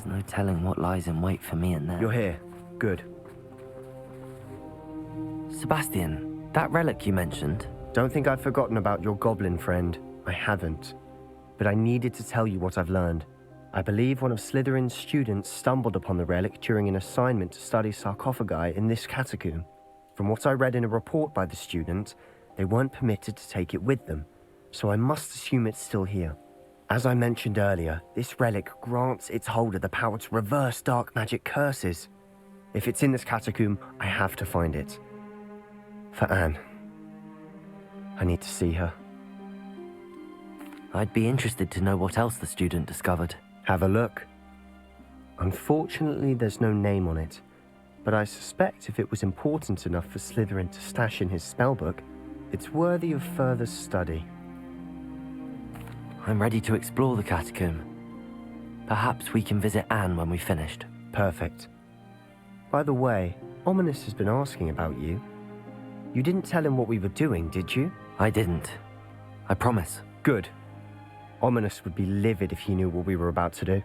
no telling what lies in wait for me in there. You're here. Good. Sebastian, that relic you mentioned. Don't think I've forgotten about your goblin friend. I haven't. But I needed to tell you what I've learned. I believe one of Slytherin's students stumbled upon the relic during an assignment to study sarcophagi in this catacomb. From what I read in a report by the student, they weren't permitted to take it with them, so I must assume it's still here. As I mentioned earlier, this relic grants its holder the power to reverse dark magic curses. If it's in this catacomb, I have to find it. For Anne. I need to see her. I'd be interested to know what else the student discovered. Have a look. Unfortunately, there's no name on it, but I suspect if it was important enough for Slytherin to stash in his spellbook, it's worthy of further study. I'm ready to explore the catacomb. Perhaps we can visit Anne when we've finished. Perfect. By the way, Ominous has been asking about you. You didn't tell him what we were doing, did you? I didn't. I promise. Good. Ominous would be livid if he knew what we were about to do.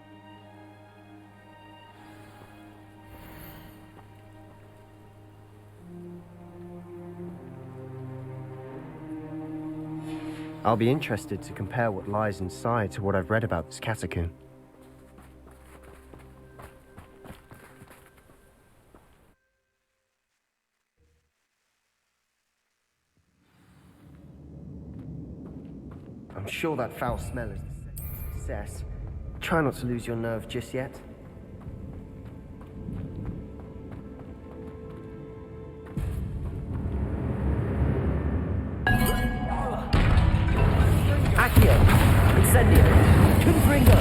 I'll be interested to compare what lies inside to what I've read about this catacomb. I'm sure that foul smell is the success. Try not to lose your nerve just yet. Accio! Incendio! Confringo!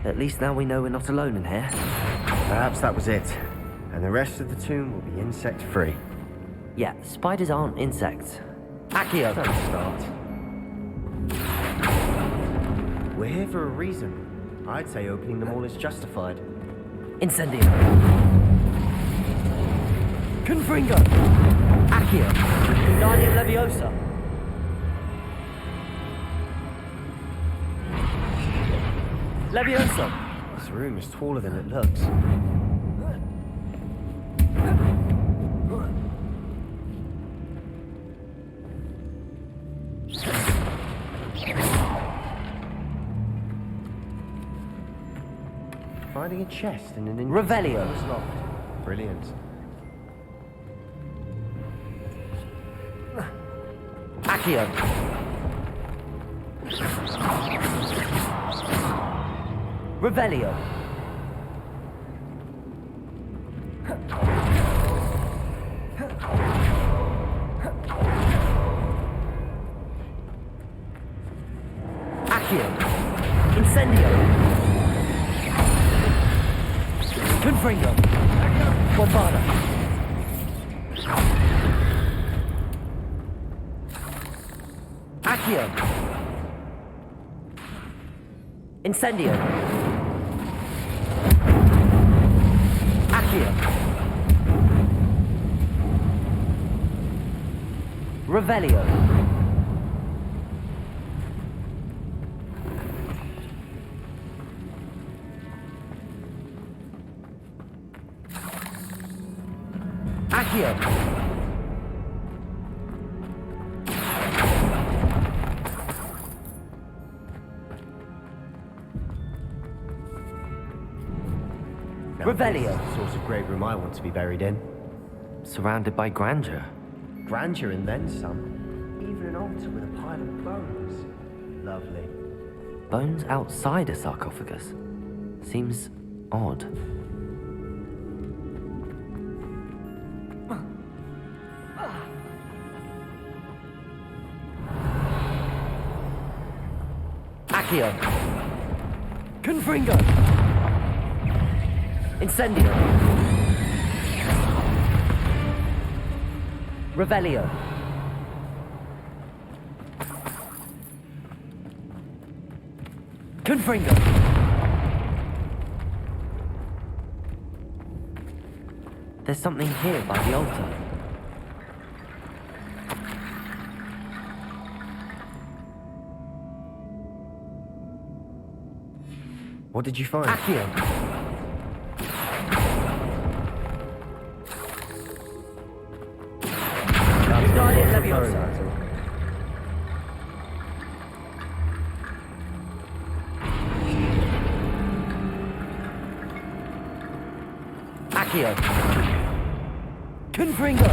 At least now we know we're not alone in here. Perhaps that was it. And the rest of the tomb will be insect-free. Yeah, spiders aren't insects. Accio! Don't start. We're here for a reason. I'd say opening them all is justified. Incendio! Confringo! Accio! Guardian Leviosa! Leviosa! This room is taller than it looks. Finding a chest in an Revelio. locked. Brilliant. Accio! Revelio! Accio! Incendio! Confringo! Bombarda! Accio! Incendio! Accio! Revelio! Accio! Revelio. The sort of great room I want to be buried in. Surrounded by grandeur. Grandeur and then some. Even an altar with a pile of bones. Lovely. Bones outside a sarcophagus. Seems odd. Accio! Confringo! Incendio! Revelio! Confringo! There's something here by the altar. What did you find? Accio! Guardian Leviosa! Accio! Confringo!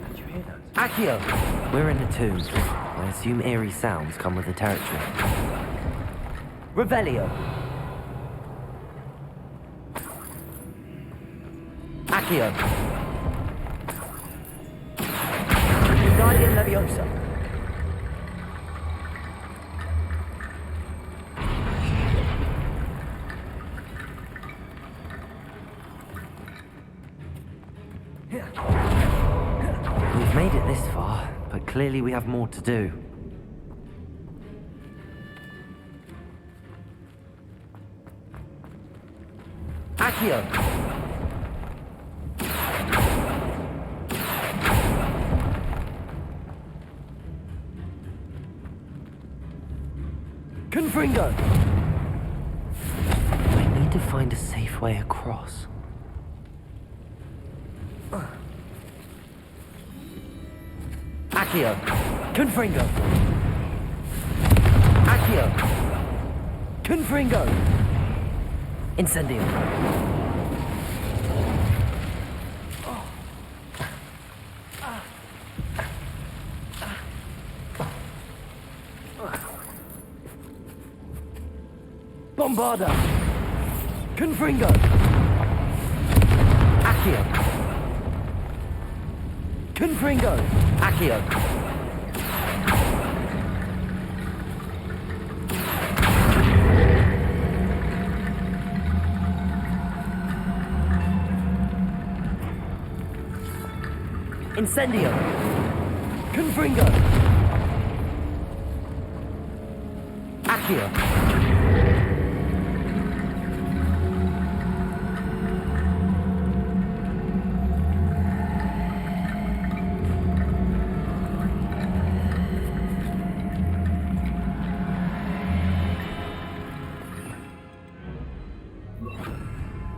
Did you hear that? Accio! We're in the tombs. I assume eerie sounds come with the territory. Revelio! Accio! Guardian Leviosa! We've made it this far, but clearly we have more to do. Accio! Confringo! We need to find a safe way across. Accio! Confringo! Accio! Confringo! Incendio! Bombarda! Confringo! Accio! Confringo! Accio! Incendio! Confringo! Accio!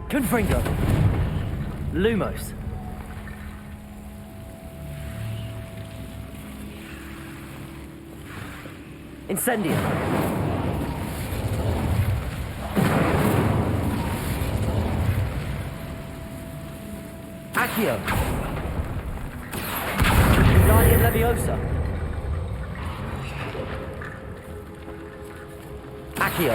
Confringo! Lumos! Incendio! Accio! Guardian Leviosa! Accio!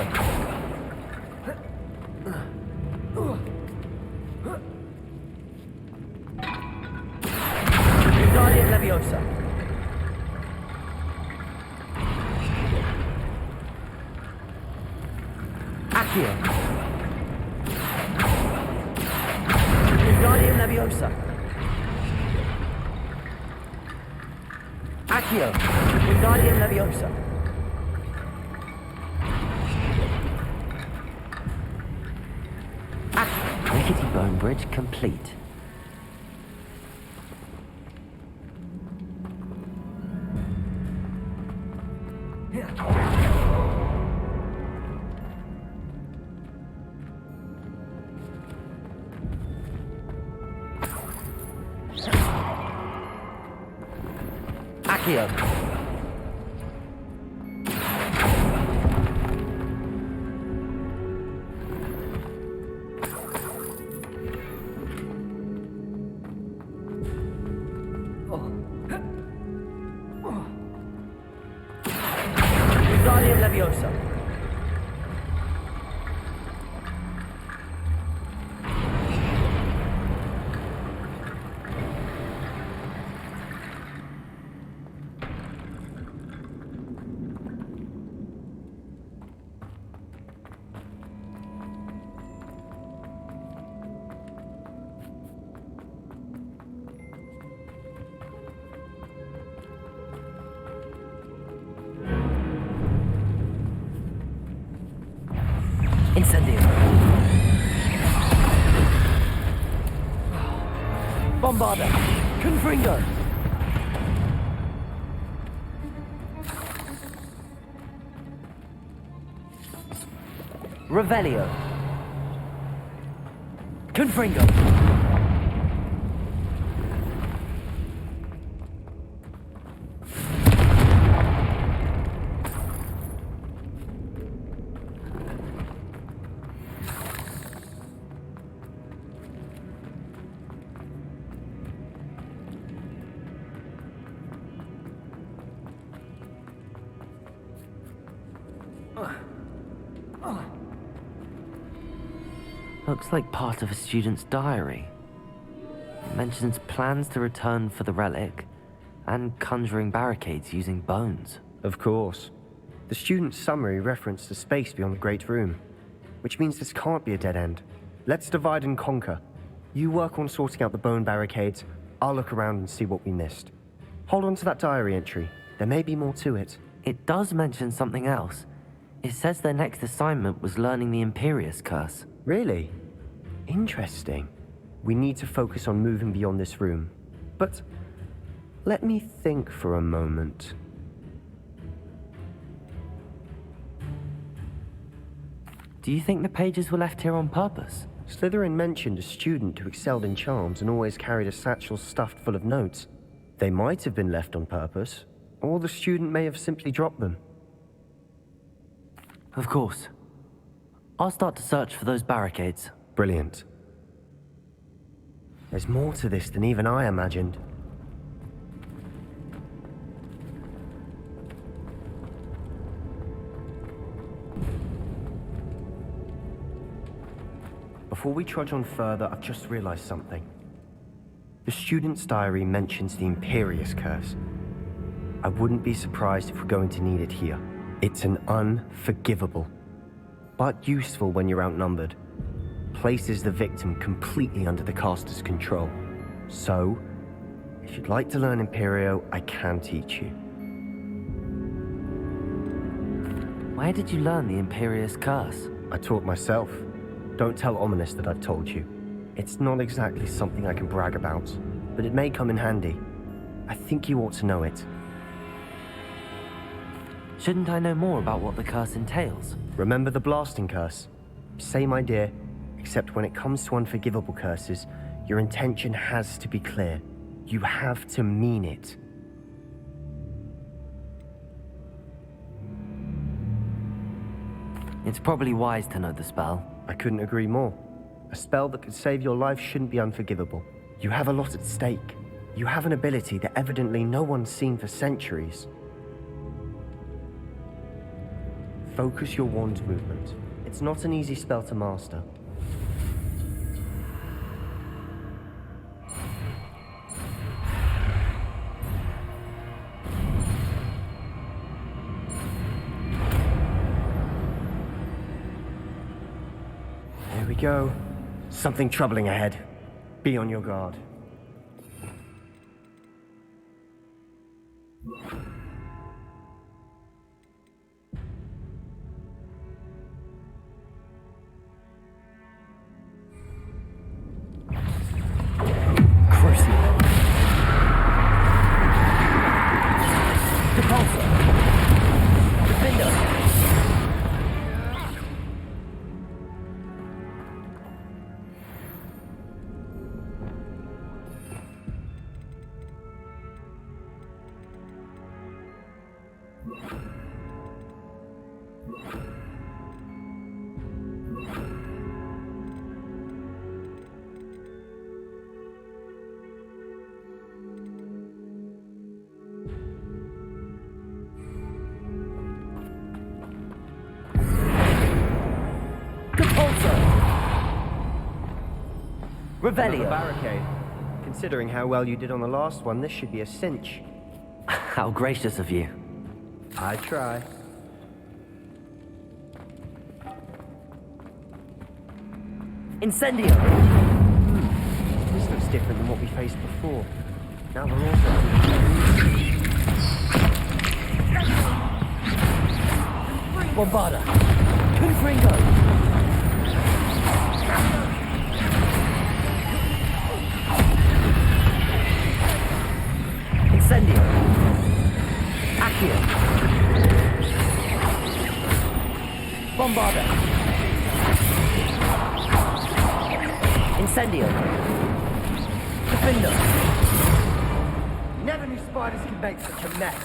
Guardian Leviosa! Accio! Guardian Leviosa! Accio! Guardian Leviosa! Accio! Rickety Bone Bridge complete. Accio! Guardian Leviosa! Incendio! Bombarda! Confringo! Revelio. Confringo. Looks like part of a student's diary. It mentions plans to return for the relic and conjuring barricades using bones. Of course. The student's summary referenced the space beyond the Great Room, which means this can't be a dead end. Let's divide and conquer. You work on sorting out the bone barricades, I'll look around and see what we missed. Hold on to that diary entry. There may be more to it. It does mention something else. It says their next assignment was learning the Imperius Curse. Really? Interesting. We need to focus on moving beyond this room. But let me think for a moment. Do you think the pages were left here on purpose? Slytherin mentioned a student who excelled in charms and always carried a satchel stuffed full of notes. They might have been left on purpose, or the student may have simply dropped them. Of course. I'll start to search for those barricades. Brilliant. There's more to this than even I imagined. Before we trudge on further, I've just realized something. The student's diary mentions the Imperius Curse. I wouldn't be surprised if we're going to need it here. It's an unforgivable, but useful when you're outnumbered. Places the victim completely under the caster's control. So, if you'd like to learn Imperio, I can teach you. Where did you learn the Imperius Curse? I taught myself. Don't tell Ominous that I've told you. It's not exactly something I can brag about, but it may come in handy. I think you ought to know it. Shouldn't I know more about what the curse entails? Remember the blasting curse? Same idea, except when it comes to unforgivable curses, your intention has to be clear. You have to mean it. It's probably wise to know the spell. I couldn't agree more. A spell that could save your life shouldn't be unforgivable. You have a lot at stake. You have an ability that evidently no one's seen for centuries. Focus your wand's movement. It's not an easy spell to master. There we go. Something troubling ahead. Be on your guard. Another barricade. Considering how well you did on the last one, this should be a cinch. How gracious of you. I try. Incendio! This looks different than what we faced before. Now we're also... Bombarda! Confringo! Incendio! Accio! Bombarda! Incendio! Defender! Never knew spiders could make such a mess.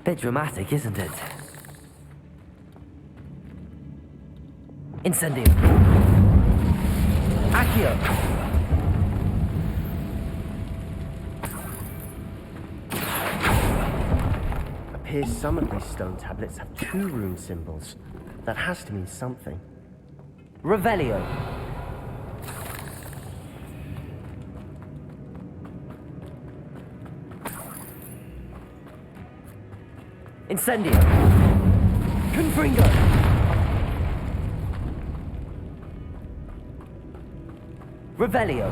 Bit dramatic, isn't it? Incendio! Accio! Appears some of these stone tablets have 2 rune symbols. That has to mean something. Revelio! Incendio! Confringo! Revelio!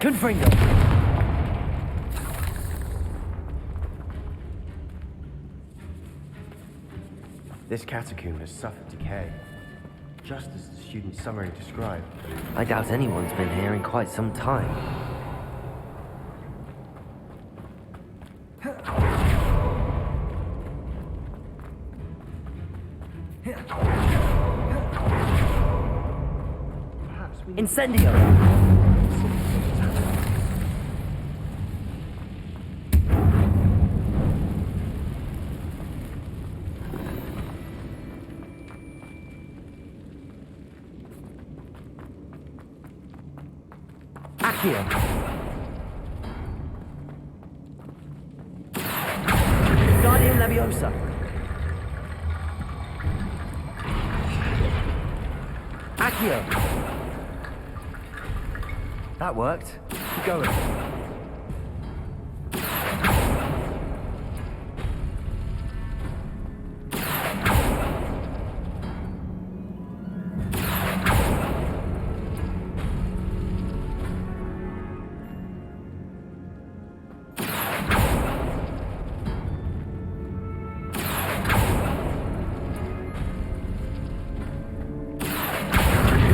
Confringo! This catacomb has suffered decay, just as the student summary described. I doubt anyone's been here in quite some time. Perhaps we Incendio! Accio! Guardian Leviosa! Accio! That worked. Keep going.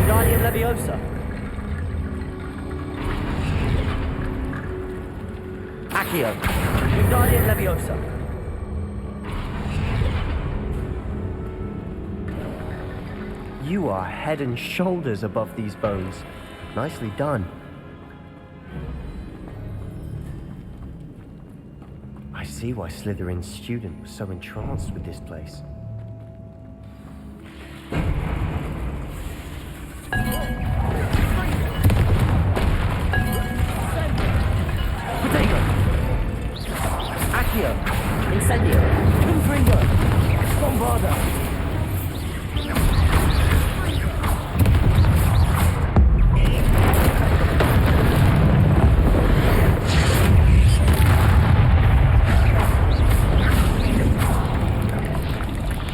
Guardian Leviosa! Accio! Guardian Leviosa! You are head and shoulders above these bones. Nicely done. I see why Slytherin's student was so entranced with this place. Potato! Accio! Incendio! Confringo! Bombarda!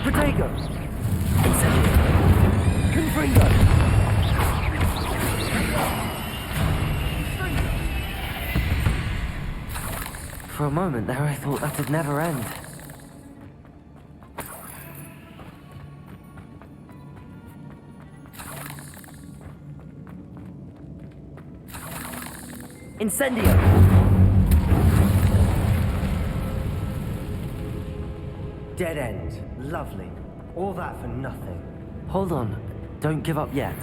Potato! Incendio! Confringo! For a moment there, I thought that'd never end. Incendio! Dead end. Lovely. All that for nothing. Hold on. Don't give up yet.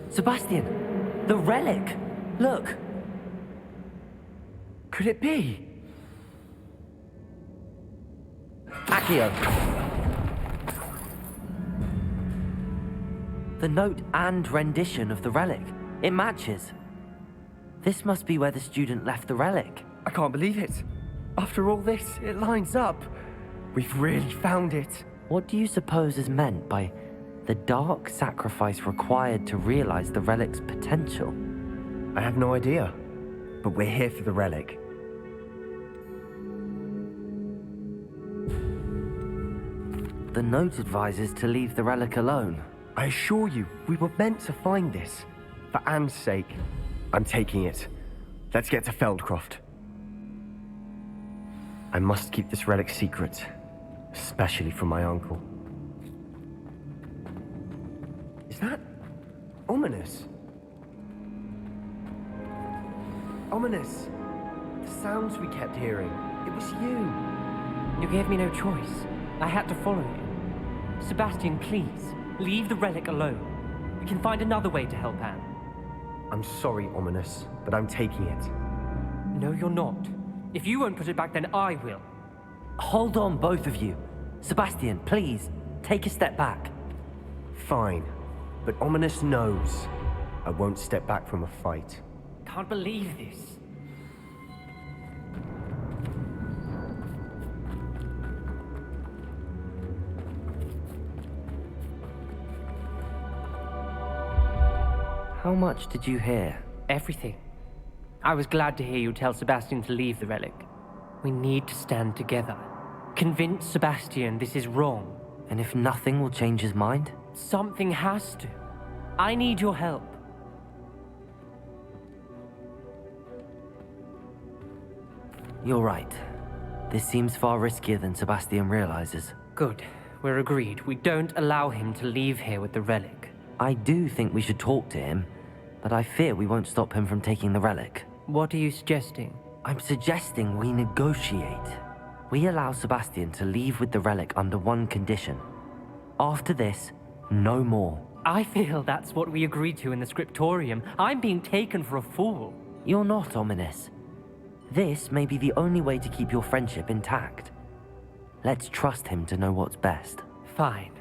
Sebastian! The relic! Look! Could it be? Accio! The note and rendition of the relic. It matches. This must be where the student left the relic. I can't believe it. After all this, it lines up. We've really found it. What do you suppose is meant by the dark sacrifice required to realize the relic's potential? I have no idea. But we're here for the relic. The note advises to leave the relic alone. I assure you, we were meant to find this. For Anne's sake, I'm taking it. Let's get to Feldcroft. I must keep this relic secret, especially from my uncle. Is that ominous? Ominous! The sounds we kept hearing. It was you. You gave me no choice. I had to follow you. Sebastian, please, leave the relic alone. We can find another way to help Anne. I'm sorry, Ominous, but I'm taking it. No, you're not. If you won't put it back, then I will. Hold on, both of you. Sebastian, please, take a step back. Fine, but Ominous knows I won't step back from a fight. Can't believe this. How much did you hear? Everything. I was glad to hear you tell Sebastian to leave the relic. We need to stand together. Convince Sebastian this is wrong. And if nothing will change his mind? Something has to. I need your help. You're right. This seems far riskier than Sebastian realizes. Good. We're agreed. We don't allow him to leave here with the relic. I do think we should talk to him, but I fear we won't stop him from taking the relic. What are you suggesting? I'm suggesting we negotiate. We allow Sebastian to leave with the relic under one condition. After this, no more. I feel that's what we agreed to in the scriptorium. I'm being taken for a fool. You're not, Ominous. This may be the only way to keep your friendship intact. Let's trust him to know what's best. Fine.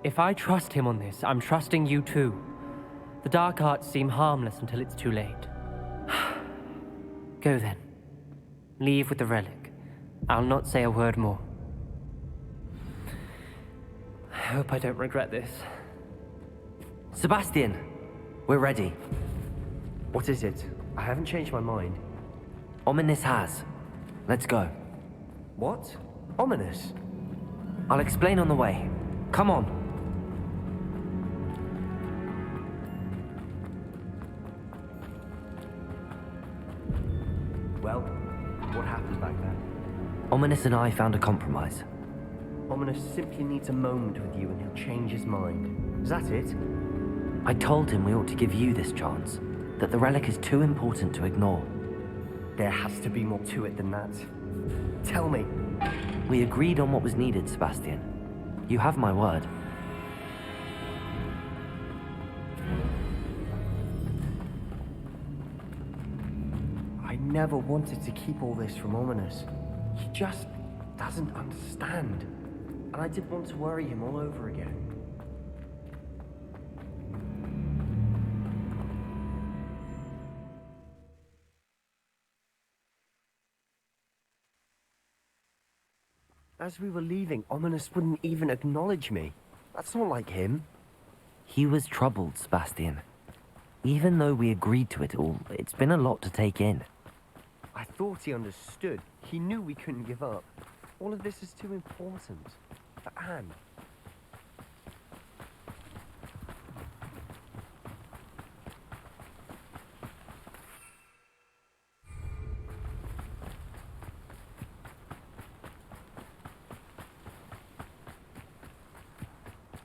If I trust him on this, I'm trusting you too. The dark arts seem harmless until it's too late. Go then. Leave with the relic. I'll not say a word more. I hope I don't regret this. Sebastian, we're ready. What is it? I haven't changed my mind. Ominous has. Let's go. What? Ominous? I'll explain on the way. Come on. Well, what happened back there? Ominous and I found a compromise. Ominous simply needs a moment with you and he'll change his mind. Is that it? I told him we ought to give you this chance, that the relic is too important to ignore. There has to be more to it than that. Tell me. We agreed on what was needed, Sebastian. You have my word. I never wanted to keep all this from Ominous. He just doesn't understand. And I didn't want to worry him all over again. As we were leaving, Ominous wouldn't even acknowledge me. That's not like him. He was troubled, Sebastian. Even though we agreed to it all, it's been a lot to take in. I thought he understood. He knew we couldn't give up. All of this is too important. For Anne.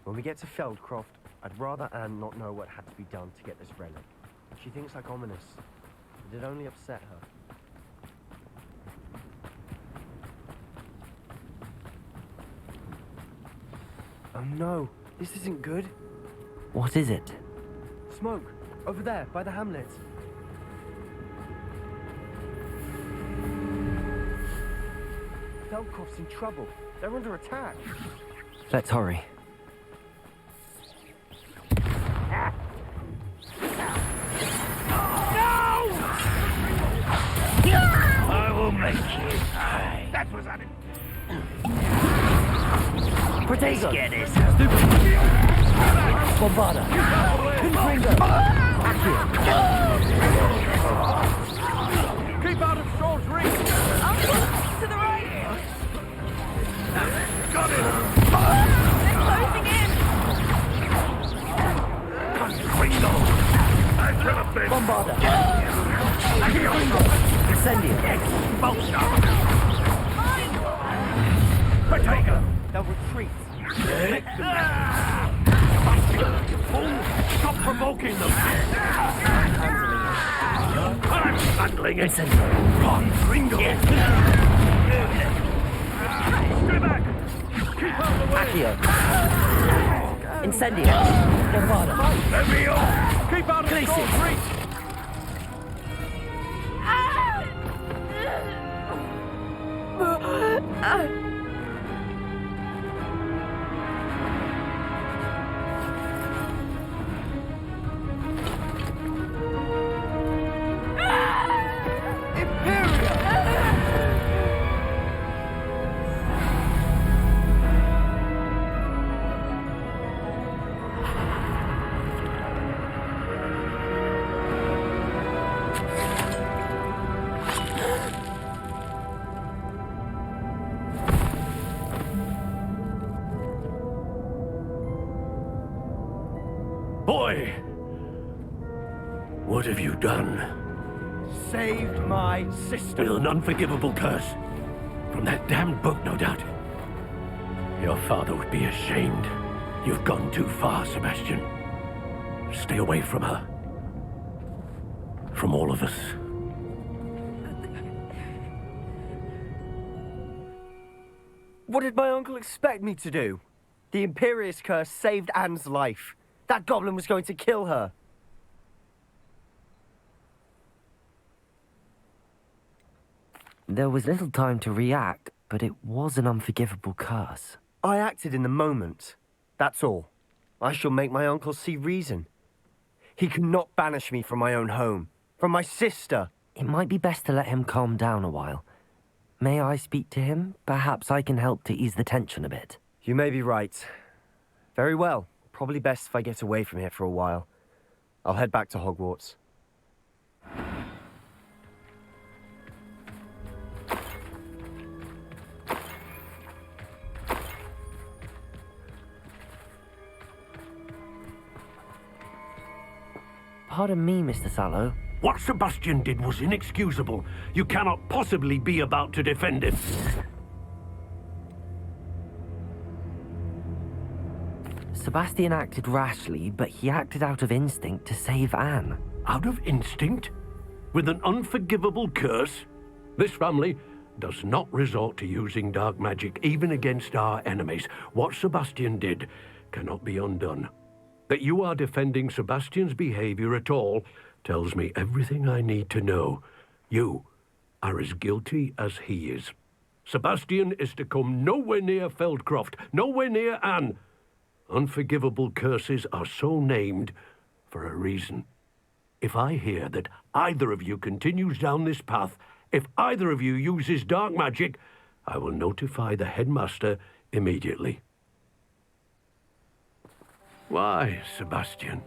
When we get to Feldcroft, I'd rather Anne not know what had to be done to get this relic. She thinks like Ominous, but it only upset her. Oh no, this isn't good. What is it? Smoke, over there, by the hamlet. Feldcroft's in trouble. They're under attack. Let's hurry. I will make you pay. That was on it. Protego! Get it. Bombarda! Confringo! Keep out of Saul's reach. To the right! Got it. Bombarda! Incendio! Bolster! Potato! They'll retreat. Fool! Stop provoking them! I'm handling it! Run, Gringo! Stay back! Keep out of the way! Accio. Incendio. Bombarda. Let me off! Keep out of the door's reach! Boy! What have you done? Saved my sister. With an unforgivable curse. From that damned book, no doubt. Your father would be ashamed. You've gone too far, Sebastian. Stay away from her. From all of us. What did my uncle expect me to do? The Imperious curse saved Anne's life. That goblin was going to kill her. There was little time to react, but it was an unforgivable curse. I acted in the moment. That's all. I shall make my uncle see reason. He cannot banish me from my own home, from my sister. It might be best to let him calm down a while. May I speak to him? Perhaps I can help to ease the tension a bit. You may be right. Very well. Probably best if I get away from here for a while. I'll head back to Hogwarts. Pardon me, Mr. Sallow. What Sebastian did was inexcusable. You cannot possibly be about to defend him. Sebastian acted rashly, but he acted out of instinct to save Anne. Out of instinct? With an unforgivable curse? This family does not resort to using dark magic even against our enemies. What Sebastian did cannot be undone. That you are defending Sebastian's behavior at all tells me everything I need to know. You are as guilty as he is. Sebastian is to come nowhere near Feldcroft, nowhere near Anne. Unforgivable curses are so named for a reason. If I hear that either of you continues down this path, if either of you uses dark magic, I will notify the headmaster immediately. Why, Sebastian?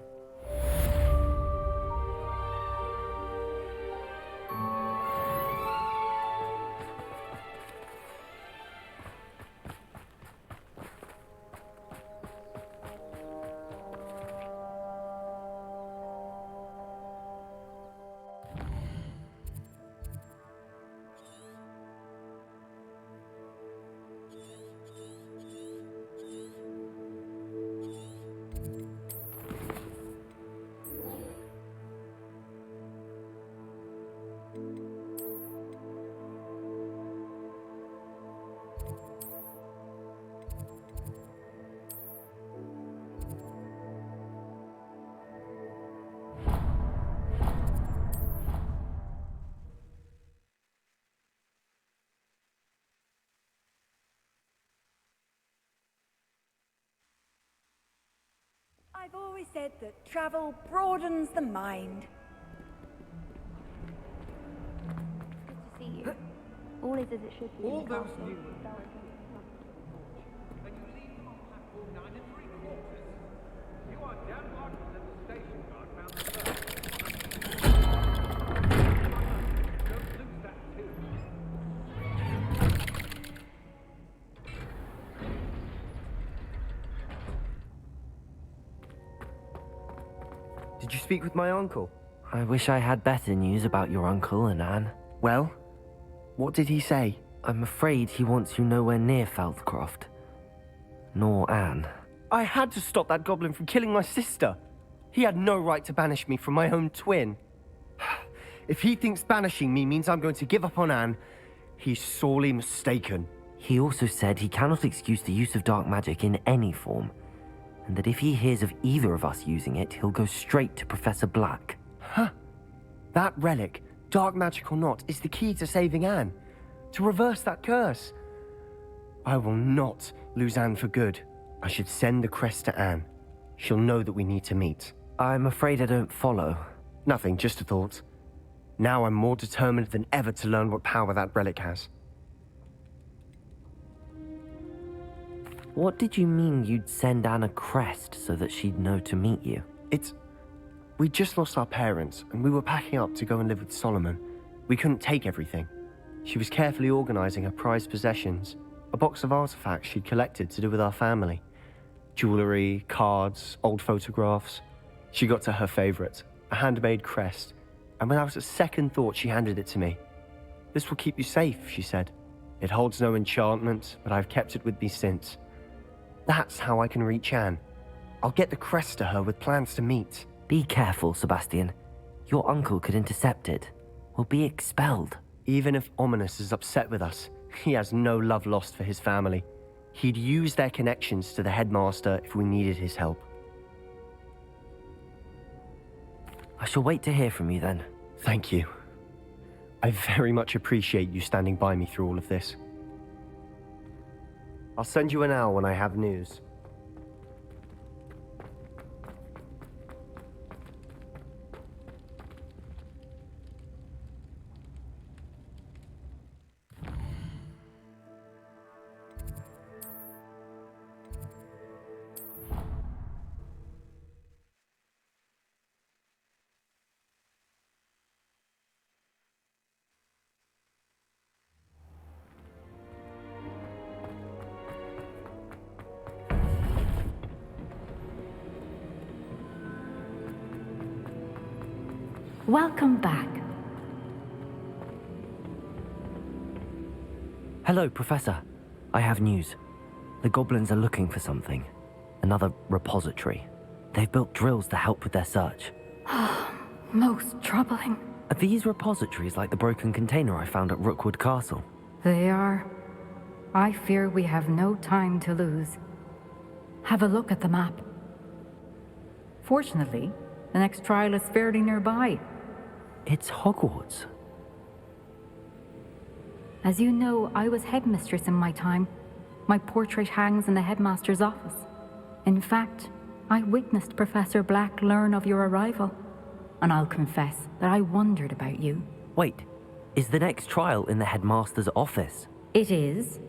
I've always said that travel broadens the mind. Good to see you. All is as it should be. All in the those castle. new and you leave them on platform 9 3/4. You are damn lucky that the station guard found the first. Don't lose that too. Did you speak with my uncle? I wish I had better news about your uncle and Anne. Well, what did he say? I'm afraid he wants you nowhere near Feldcroft. Nor Anne. I had to stop that goblin from killing my sister. He had no right to banish me from my own twin. If he thinks banishing me means I'm going to give up on Anne, he's sorely mistaken. He also said he cannot excuse the use of dark magic in any form, and that if he hears of either of us using it, he'll go straight to Professor Black. Huh. That relic, dark magic or not, is the key to saving Anne. To reverse that curse. I will not lose Anne for good. I should send the crest to Anne. She'll know that we need to meet. I'm afraid I don't follow. Nothing, just a thought. Now I'm more determined than ever to learn what power that relic has. What did you mean you'd send Anne a crest so that she'd know to meet you? We just lost our parents, and we were packing up to go and live with Solomon. We couldn't take everything. She was carefully organizing her prized possessions, a box of artifacts she'd collected to do with our family. Jewelry, cards, old photographs. She got to her favorite, a handmade crest, and without a second thought she handed it to me. "This will keep you safe," she said. "It holds no enchantment, but I've kept it with me since. That's how I can reach Anne. I'll get the crest to her with plans to meet." Be careful, Sebastian. Your uncle could intercept it. We'll be expelled. Even if Ominous is upset with us, he has no love lost for his family. He'd use their connections to the headmaster if we needed his help. I shall wait to hear from you then. Thank you. I very much appreciate you standing by me through all of this. I'll send you an owl when I have news. Welcome back. Hello, Professor. I have news. The goblins are looking for something. Another repository. They've built drills to help with their search. Most troubling. Are these repositories like the broken container I found at Rookwood Castle? They are. I fear we have no time to lose. Have a look at the map. Fortunately, the next trial is fairly nearby. It's Hogwarts. As you know, I was headmistress in my time. My portrait hangs in the headmaster's office. In fact, I witnessed Professor Black learn of your arrival. And I'll confess that I wondered about you. Wait, is the next trial in the headmaster's office? It is.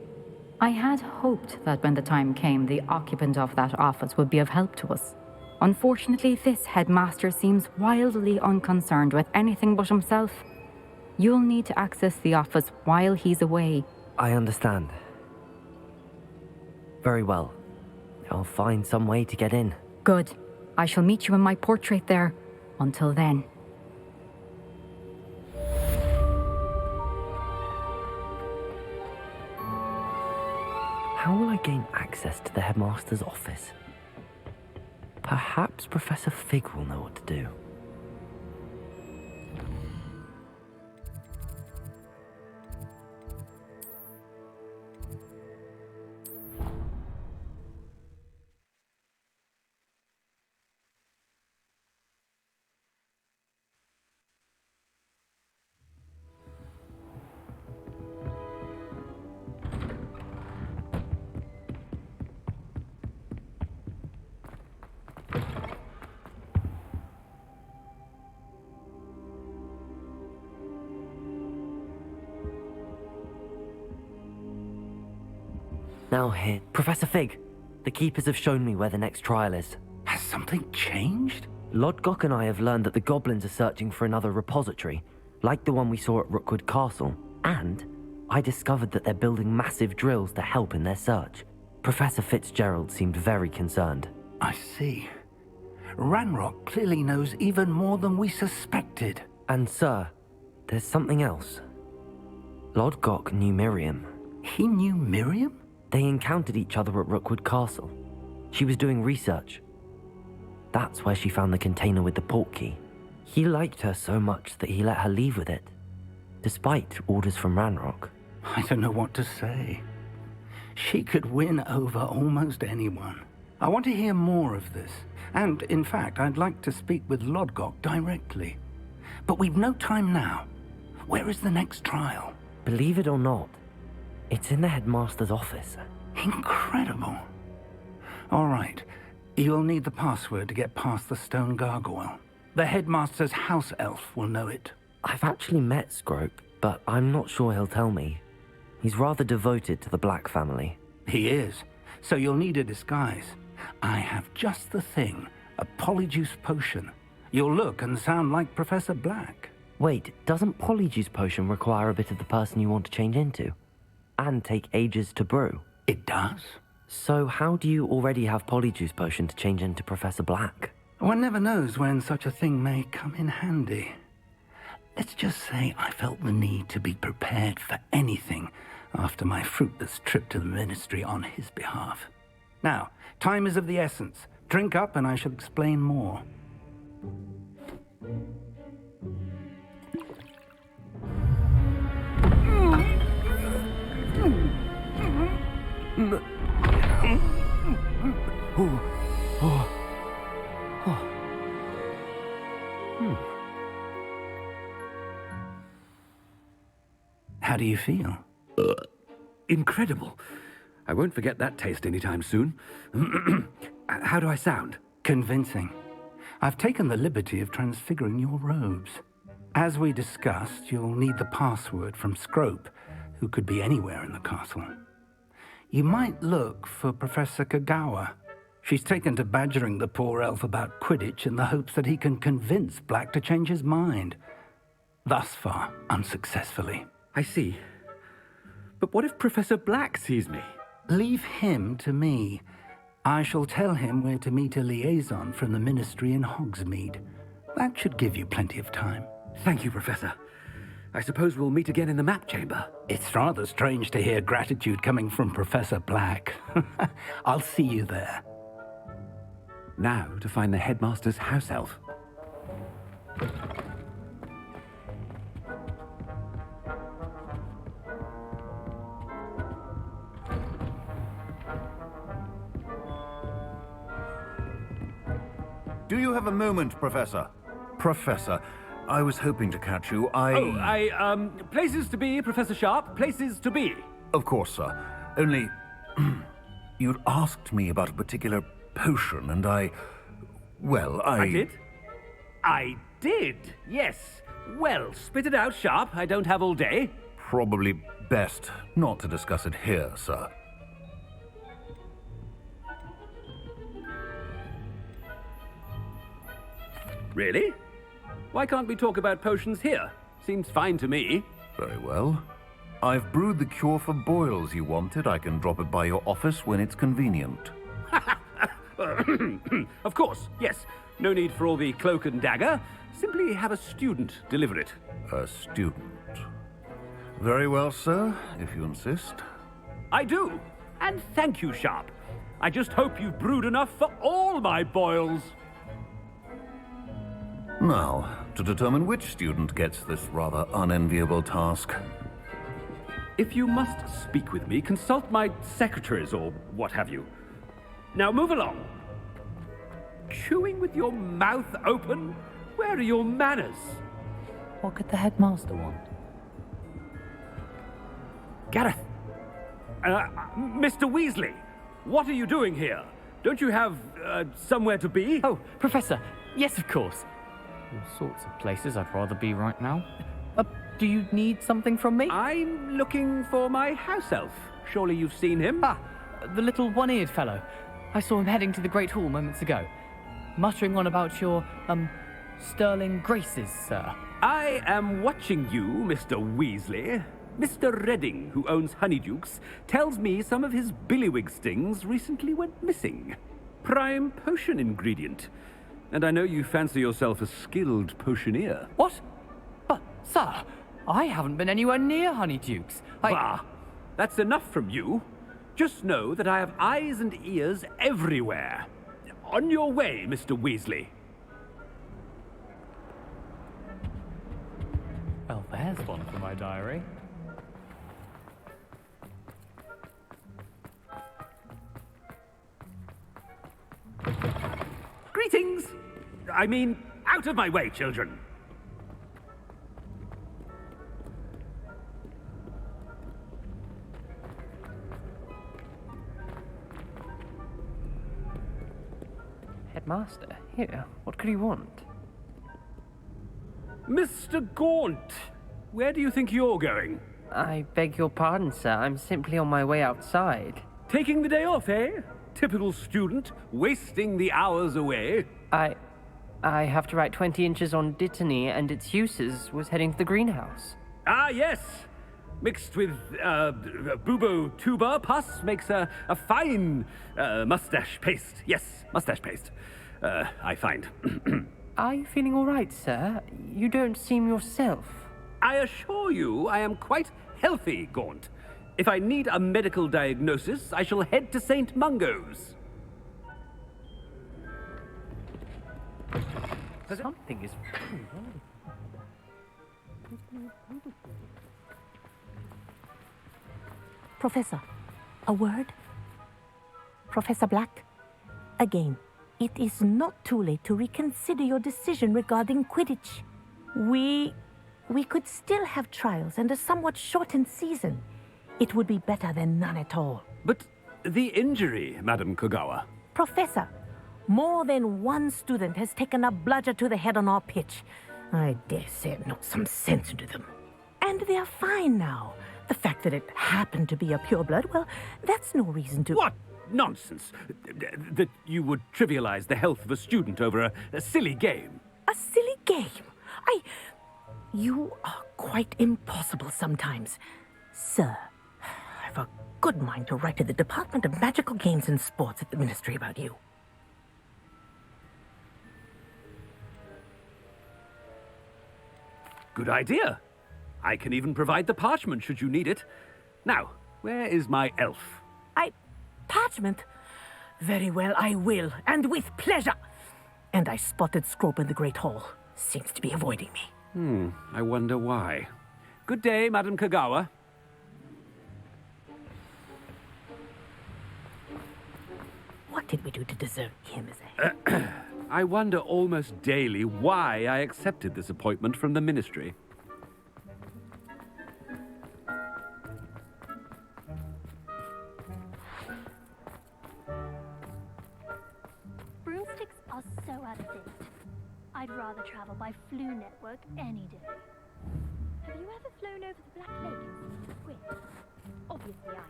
I had hoped that when the time came, the occupant of that office would be of help to us. Unfortunately, this headmaster seems wildly unconcerned with anything but himself. You'll need to access the office while he's away. I understand. Very well. I'll find some way to get in. Good. I shall meet you in my portrait there. Until then. How will I gain access to the headmaster's office? Perhaps Professor Fig will know what to do. Now here, Professor Fig, the keepers have shown me where the next trial is. Has something changed? Lodgok and I have learned that the goblins are searching for another repository, like the one we saw at Rookwood Castle, and I discovered that they're building massive drills to help in their search. Professor Fitzgerald seemed very concerned. I see. Ranrock clearly knows even more than we suspected. And sir, there's something else. Lodgok knew Miriam. He knew Miriam? They encountered each other at Rookwood Castle. She was doing research. That's where she found the container with the portkey. He liked her so much that he let her leave with it, despite orders from Ranrock. I don't know what to say. She could win over almost anyone. I want to hear more of this. And, in fact, I'd like to speak with Lodgok directly. But we've no time now. Where is the next trial? Believe it or not, it's in the headmaster's office. Incredible. All right. You'll need the password to get past the stone gargoyle. The headmaster's house elf will know it. I've actually met Scrope, but I'm not sure he'll tell me. He's rather devoted to the Black family. He is. So you'll need a disguise. I have just the thing. A polyjuice potion. You'll look and sound like Professor Black. Wait, doesn't Polyjuice Potion require a bit of the person you want to change into? And take ages to brew? It does. So how do you already have Polyjuice Potion to change into Professor Black? One never knows when such a thing may come in handy. Let's just say I felt the need to be prepared for anything after my fruitless trip to the Ministry on his behalf. Now, time is of the essence. Drink up and I shall explain more. How do you feel? Incredible. I won't forget that taste anytime soon. How do I sound? Convincing. I've taken the liberty of transfiguring your robes. As we discussed, you'll need the password from Scrope, who could be anywhere in the castle. You might look for Professor Kagawa. She's taken to badgering the poor elf about Quidditch in the hopes that he can convince Black to change his mind. Thus far, unsuccessfully. I see. But what if Professor Black sees me? Leave him to me. I shall tell him where to meet a liaison from the Ministry in Hogsmeade. That should give you plenty of time. Thank you, Professor. I suppose we'll meet again in the map chamber. It's rather strange to hear gratitude coming from Professor Black. I'll see you there. Now to find the headmaster's house elf. Do you have a moment, Professor? Professor, I was hoping to catch you. Places to be, Professor Sharp. Places to be. Of course, sir. Only... you'd asked me about a particular potion, and I did? I did, yes. Well, spit it out, Sharp. I don't have all day. Probably best not to discuss it here, sir. Really? Why can't we talk about potions here? Seems fine to me. Very well. I've brewed the cure for boils you wanted. I can drop it by your office when it's convenient. Of course, yes. No need for all the cloak and dagger. Simply have a student deliver it. A student. Very well, sir, if you insist. I do. And thank you, Sharp. I just hope you've brewed enough for all my boils. Now, to determine which student gets this rather unenviable task. If you must speak with me, consult my secretaries or what have you. Now move along. Chewing with your mouth open? Where are your manners? What could the headmaster want? Gareth! Mr. Weasley, what are you doing here? Don't you have, somewhere to be? Oh, Professor, yes, of course. All sorts of places I'd rather be right now. Do you need something from me? I'm looking for my house elf. Surely you've seen him? Ah, the little one-eared fellow. I saw him heading to the Great Hall moments ago, muttering on about your, sterling graces, sir. I am watching you, Mr. Weasley. Mr. Redding, who owns Honeydukes, tells me some of his billywig stings recently went missing. Prime potion ingredient. And I know you fancy yourself a skilled potioneer. What? But, sir, I haven't been anywhere near Honeydukes. Bah! That's enough from you. Just know that I have eyes and ears everywhere. On your way, Mr. Weasley. Well, there's one for my diary. Greetings! I mean, out of my way, children. Headmaster, here, what could he want? Mr. Gaunt, where do you think you're going? I beg your pardon, sir. I'm simply on my way outside. Taking the day off, eh? Typical student, wasting the hours away. I have to write 20 inches on Dittany and its uses. Was heading to the greenhouse. Ah, yes! Mixed with, bubo tuber pus makes a fine, mustache paste. Yes, mustache paste. I find. Are you feeling all right, sir? You don't seem yourself. I assure you I am quite healthy, Gaunt. If I need a medical diagnosis, I shall head to St. Mungo's. Something is very wrong. Professor, a word? Professor Black, again, it is not too late to reconsider your decision regarding Quidditch. We could still have trials and a somewhat shortened season. It would be better than none at all. But the injury, Madam Kogawa. Professor, more than one student has taken a bludger to the head on our pitch. I dare say it knocked some sense into them. And they're fine now. The fact that it happened to be a pureblood, well, that's no reason to... What nonsense! That you would trivialize the health of a student over a silly game. A silly game? You are quite impossible sometimes. Sir, I've a good mind to write to the Department of Magical Games and Sports at the Ministry about you. Good idea. I can even provide the parchment should you need it. Now, where is my elf? Parchment? Very well, I will, and with pleasure. And I spotted Scrope in the Great Hall. Seems to be avoiding me. I wonder why. Good day, Madam Kogawa. What did we do to deserve him as a... I wonder almost daily why I accepted this appointment from the Ministry. Broomsticks are so out of date. I'd rather travel by Flu Network any day. Have you ever flown over the Black Lake and seen squid? Obviously I have.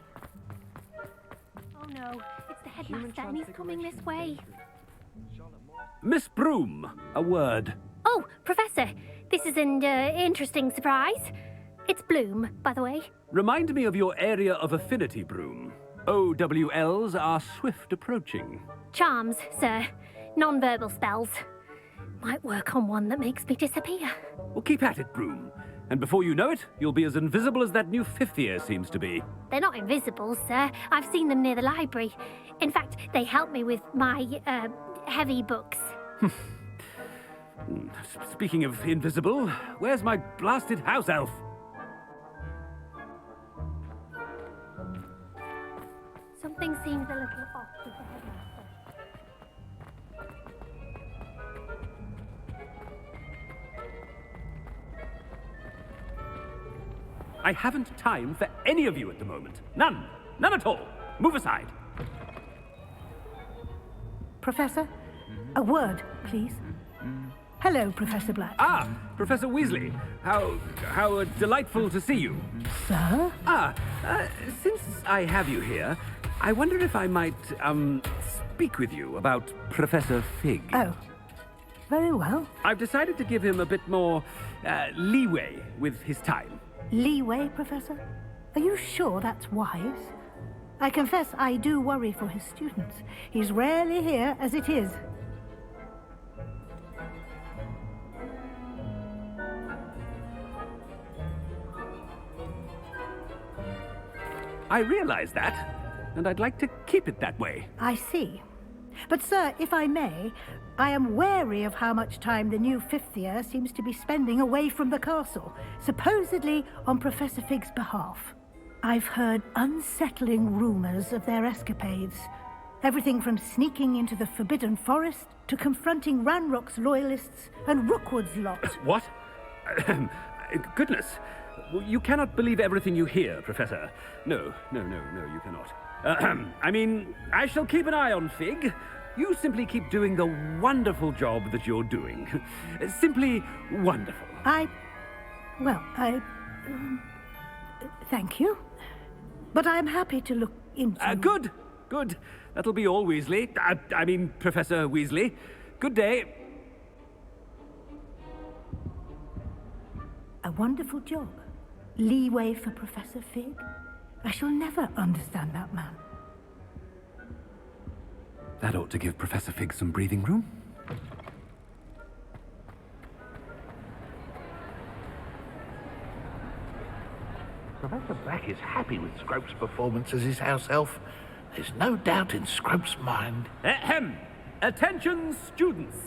Oh no, it's the headmaster and he's coming this way. Miss Broom, a word. Oh, Professor, this is an interesting surprise. It's Bloom, by the way. Remind me of your area of affinity, Broom. OWLs are swift approaching. Charms, sir. Non-verbal spells. Might work on one that makes me disappear. Well, keep at it, Broom. And before you know it, you'll be as invisible as that new fifth year seems to be. They're not invisible, sir. I've seen them near the library. In fact, they help me with my, heavy books. Speaking of invisible, where's my blasted house elf? Something seems a little off with the headmaster. I haven't time for any of you at the moment. None. None at all. Move aside. Professor, a word, please. Hello, Professor Black. Ah, Professor Weasley. How delightful to see you. Sir? Since I have you here, I wonder if I might, speak with you about Professor Fig. Oh, very well. I've decided to give him a bit more, leeway with his time. Leeway, Professor? Are you sure that's wise? I confess I do worry for his students. He's rarely here as it is. I realize that, and I'd like to keep it that way. I see. But, sir, if I may, I am wary of how much time the new fifth year seems to be spending away from the castle, supposedly on Professor Fig's behalf. I've heard unsettling rumors of their escapades. Everything from sneaking into the Forbidden Forest to confronting Ranrock's loyalists and Rookwood's lot. What? Goodness. You cannot believe everything you hear, Professor. No, you cannot. I mean, I shall keep an eye on Fig. You simply keep doing the wonderful job that you're doing. Simply wonderful. Thank you. But I'm happy to look into... Good. That'll be all, Weasley. I mean, Professor Weasley. Good day. A wonderful job. Leeway for Professor Fig. I shall never understand that man. That ought to give Professor Fig some breathing room. Professor Black is happy with Scrope's performance as his house elf. There's no doubt in Scrope's mind. Ahem! Attention, students!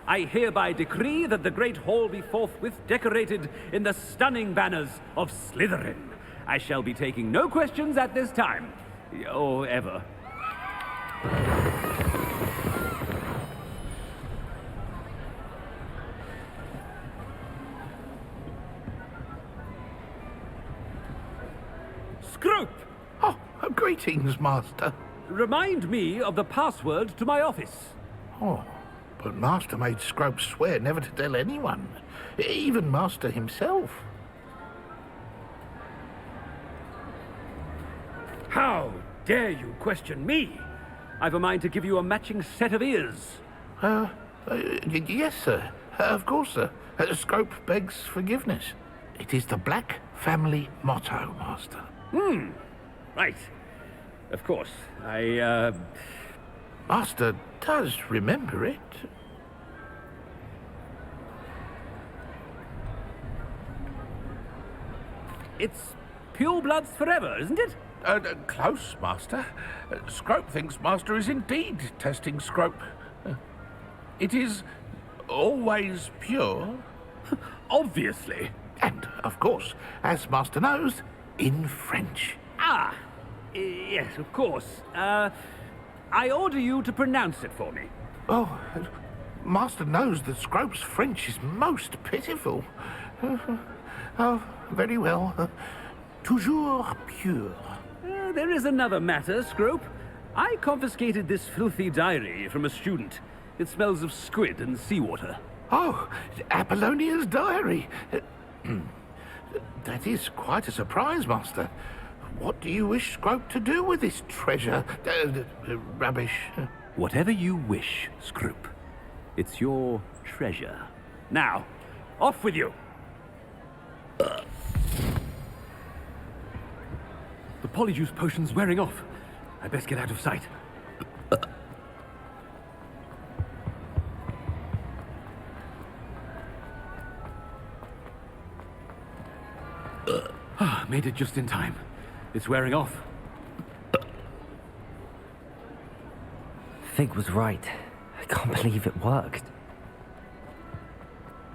I hereby decree that the Great Hall be forthwith decorated in the stunning banners of Slytherin. I shall be taking no questions at this time. Or ever. Scrope! Oh, greetings, Master. Remind me of the password to my office. Oh, but Master made Scrope swear never to tell anyone. Even Master himself. How dare you question me? I've a mind to give you a matching set of ears. Yes, sir. Of course, sir. Scrope begs forgiveness. It is the Black family motto, Master. Right. Of course. Master does remember it. It's purebloods forever, isn't it? Close, Master. Scrope thinks Master is indeed testing Scrope. It is always pure. Obviously. And, of course, as Master knows, in French. Ah! Yes, of course. I order you to pronounce it for me. Oh, Master knows that Scrope's French is most pitiful. Oh, very well. Toujours pure. There is another matter, Scrope. I confiscated this filthy diary from a student. It smells of squid and seawater. Oh, Apollonia's diary. That is quite a surprise, Master. What do you wish Scrope to do with this treasure? Rubbish. Whatever you wish, Scrope. It's your treasure. Now, off with you. The polyjuice potion's wearing off. I best get out of sight. Made it just in time. It's wearing off. Fig was right. I can't believe it worked.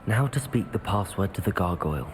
Now to speak the password to the gargoyle.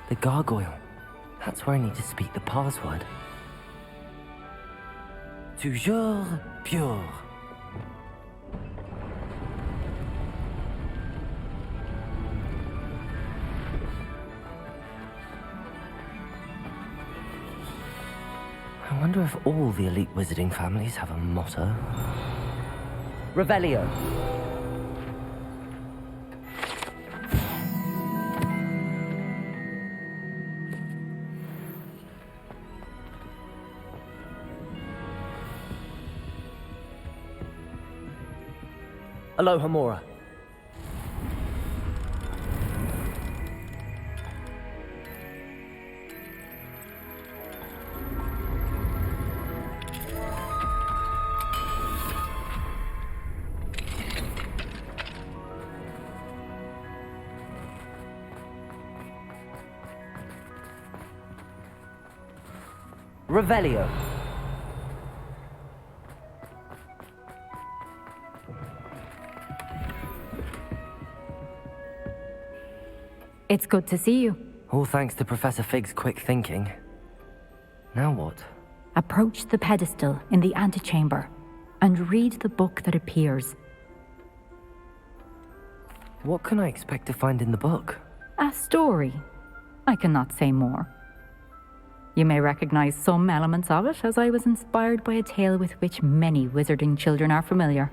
The gargoyle. That's where I need to speak the password. Toujours pure. I wonder if all the elite wizarding families have a motto. Revelio. Aloha Mora. Revelio. It's good to see you. All thanks to Professor Fig's quick thinking. Now what? Approach the pedestal in the antechamber and read the book that appears. What can I expect to find in the book? A story. I cannot say more. You may recognize some elements of it, as I was inspired by a tale with which many wizarding children are familiar.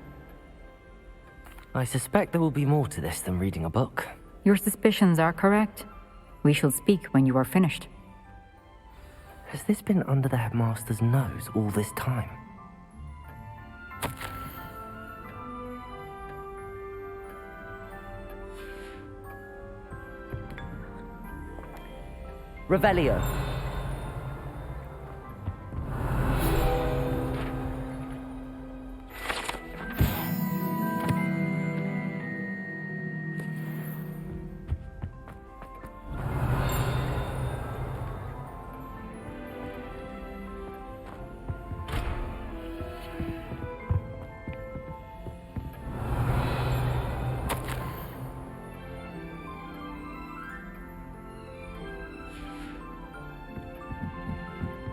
I suspect there will be more to this than reading a book. Your suspicions are correct. We shall speak when you are finished. Has this been under the headmaster's nose all this time? Revelio.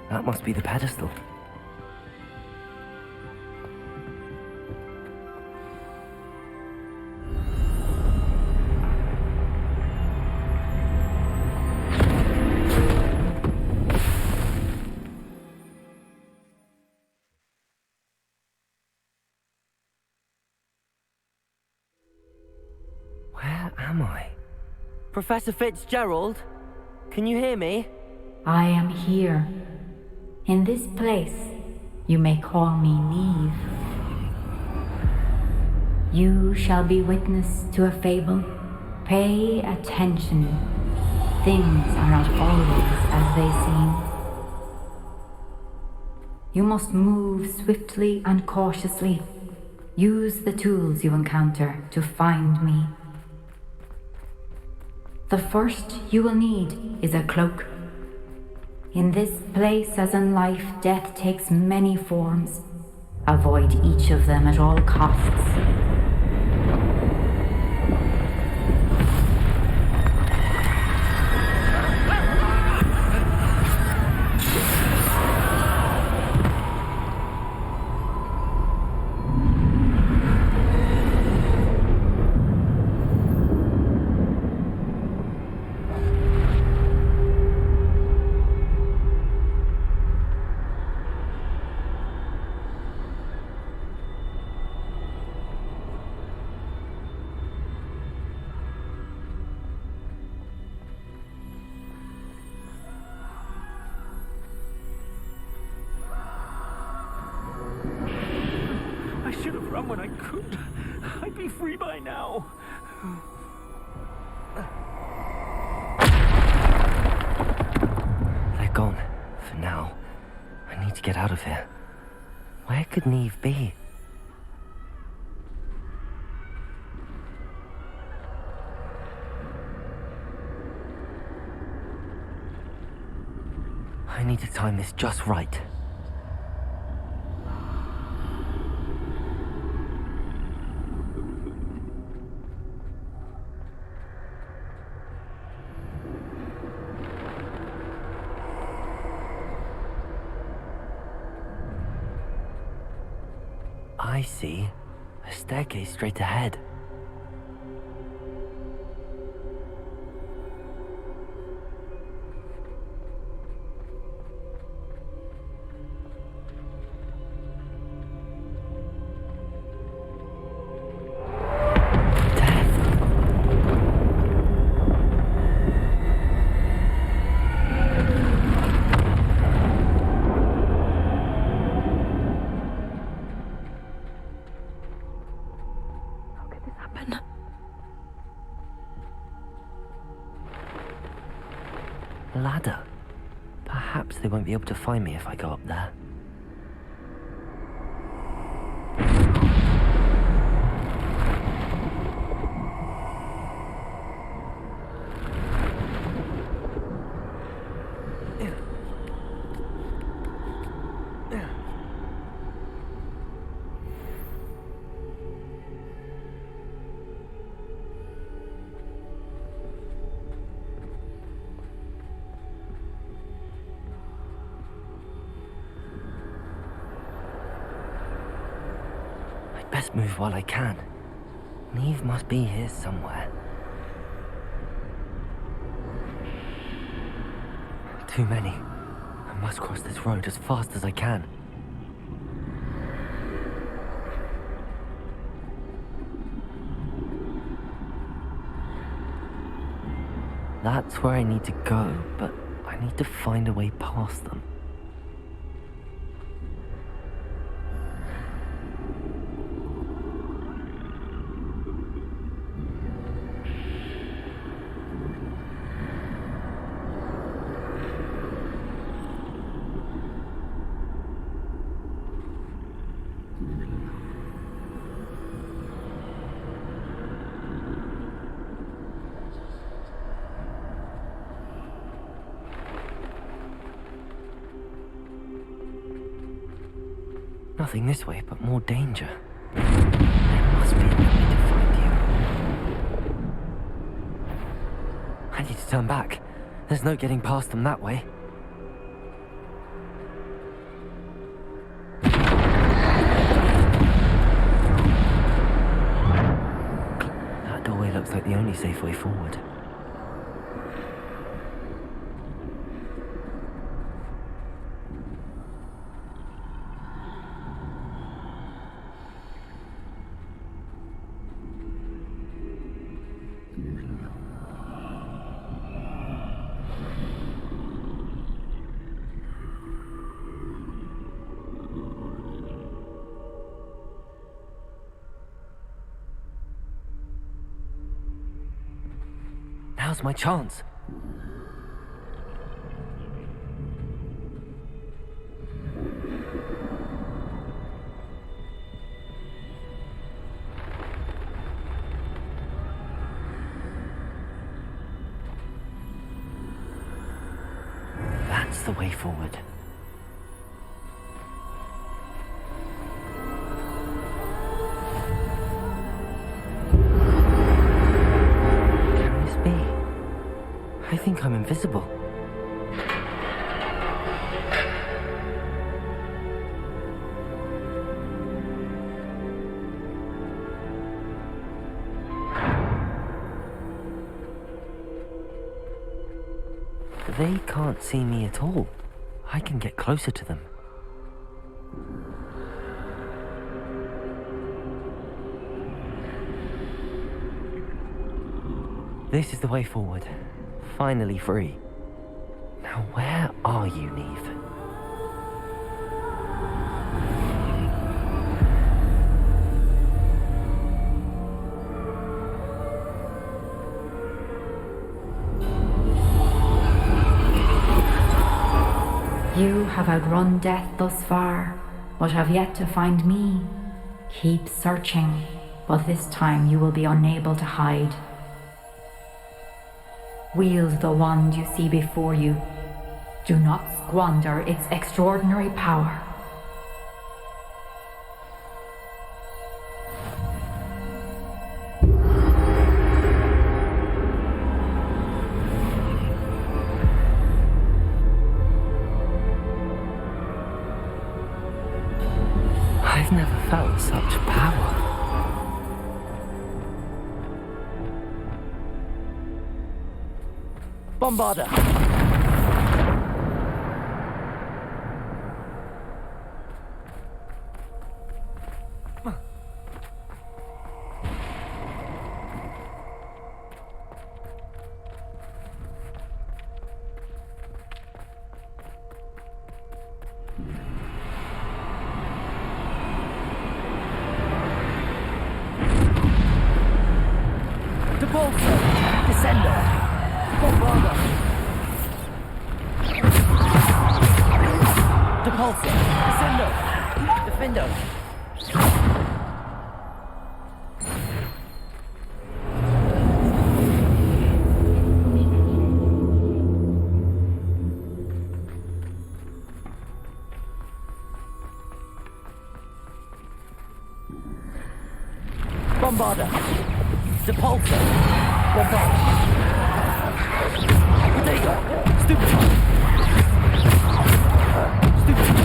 That must be the pedestal. Where am I? Professor Fitzgerald? Can you hear me? I am here. In this place, you may call me Neve. You shall be witness to a fable. Pay attention. Things are not always as they seem. You must move swiftly and cautiously. Use the tools you encounter to find me. The first you will need is a cloak. In this place, as in life, death takes many forms. Avoid each of them at all costs. When I could, I'd be free by now. They're gone. For now. I need to get out of here. Where could Neve be? I need to time this just right. I see. A staircase straight ahead. Ladder. Perhaps they won't be able to find me if I go up there. Best move while I can. Neve must be here somewhere. Too many. I must cross this road as fast as I can. That's where I need to go, but I need to find a way past them. Nothing this way, but more danger. There must be a way to find you. I need to turn back. There's no getting past them that way. That doorway looks like the only safe way forward. Now's my chance. That's the way forward. I think I'm invisible. They can't see me at all. I can get closer to them. This is the way forward. Finally free. Now where are you, Neve? You have outrun death thus far, but have yet to find me. Keep searching, but this time you will be unable to hide. Wield the wand you see before you. Do not squander its extraordinary power. I've never felt such Bombarder! Depulso! Descendo! Bombarder! Depulso! Descendo! Defendo! Bombarder! Depulso! Bombarder! Potato! Stupefy! Stupefy!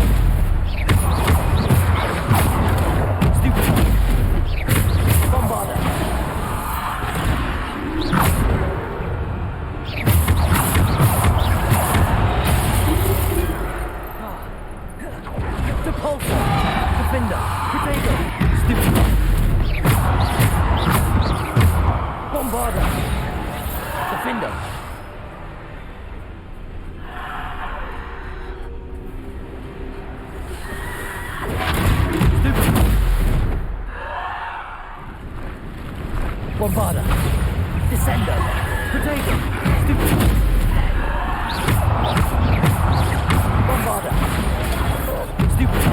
Stupefy! Bombarder! Depulso! Defender! Potato! Stupefy! Bombarder! Defender! Stupefy! Bombarder! Descendo! Potato! Stupefy! Bombarder! Stupefy!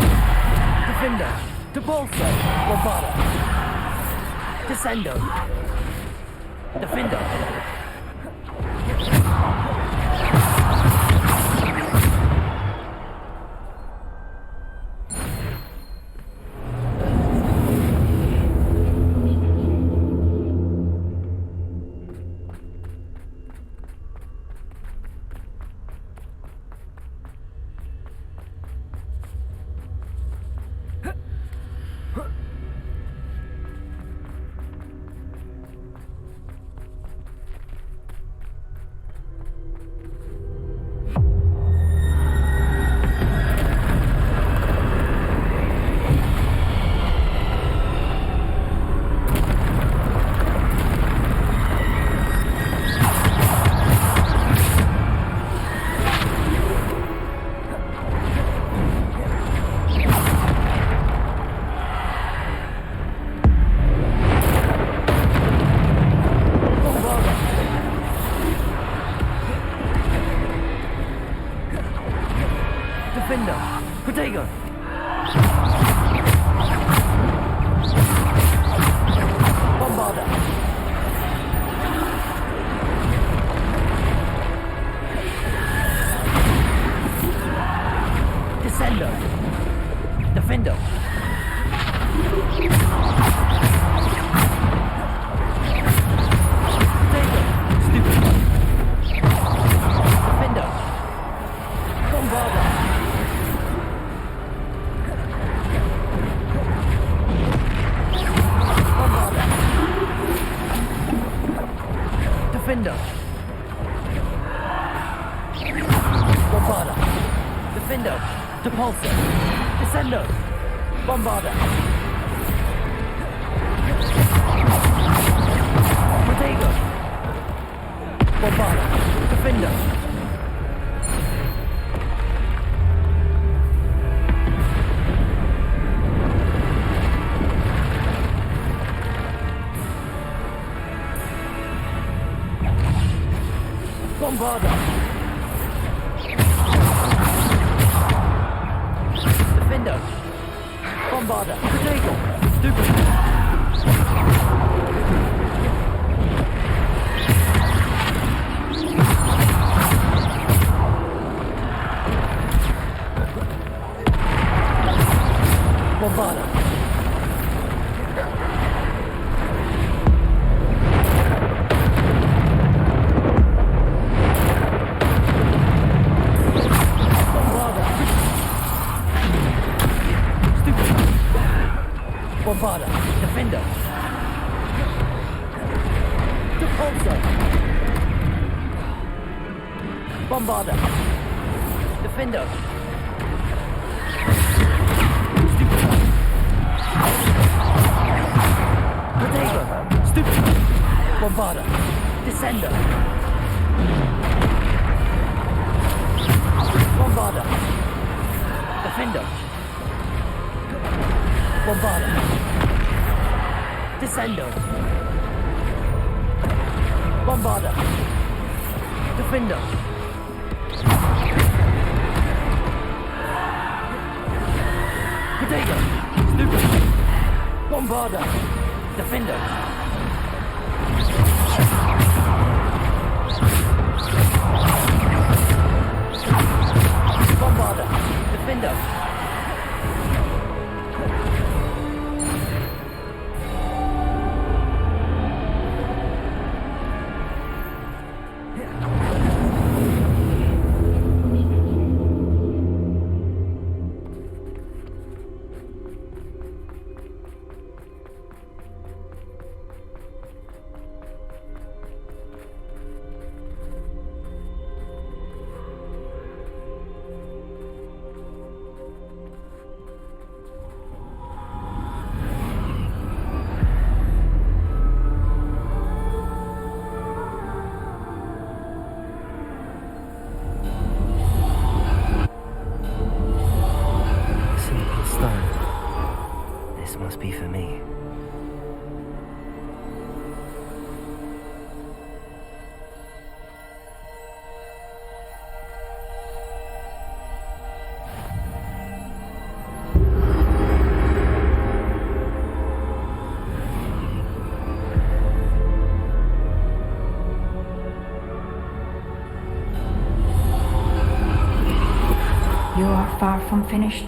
Defender! Depulso! Bombarder! Descendo! Defender! Defender! Potato! Bombarder! Descendo! Defender! Potato! Stupid! Defender! Bombarder! Defender! Bombarder! Defender! Depulso! Descendo! Bombarder! Potato! Bombarder! Defender! Bombarder! Defender! Bombarder! Potato! Stupid! Bombarder! Bombarder! Defender! Bombarda! Defender! Protego! Stupid! Bombarda! Descender! Bombarda! Defender! Bombarda! Descendo! Bombarda! Defender! Protego! Stupid! Bombarda! Defender! Bombarda! Defender! This must be for me. You are far from finished.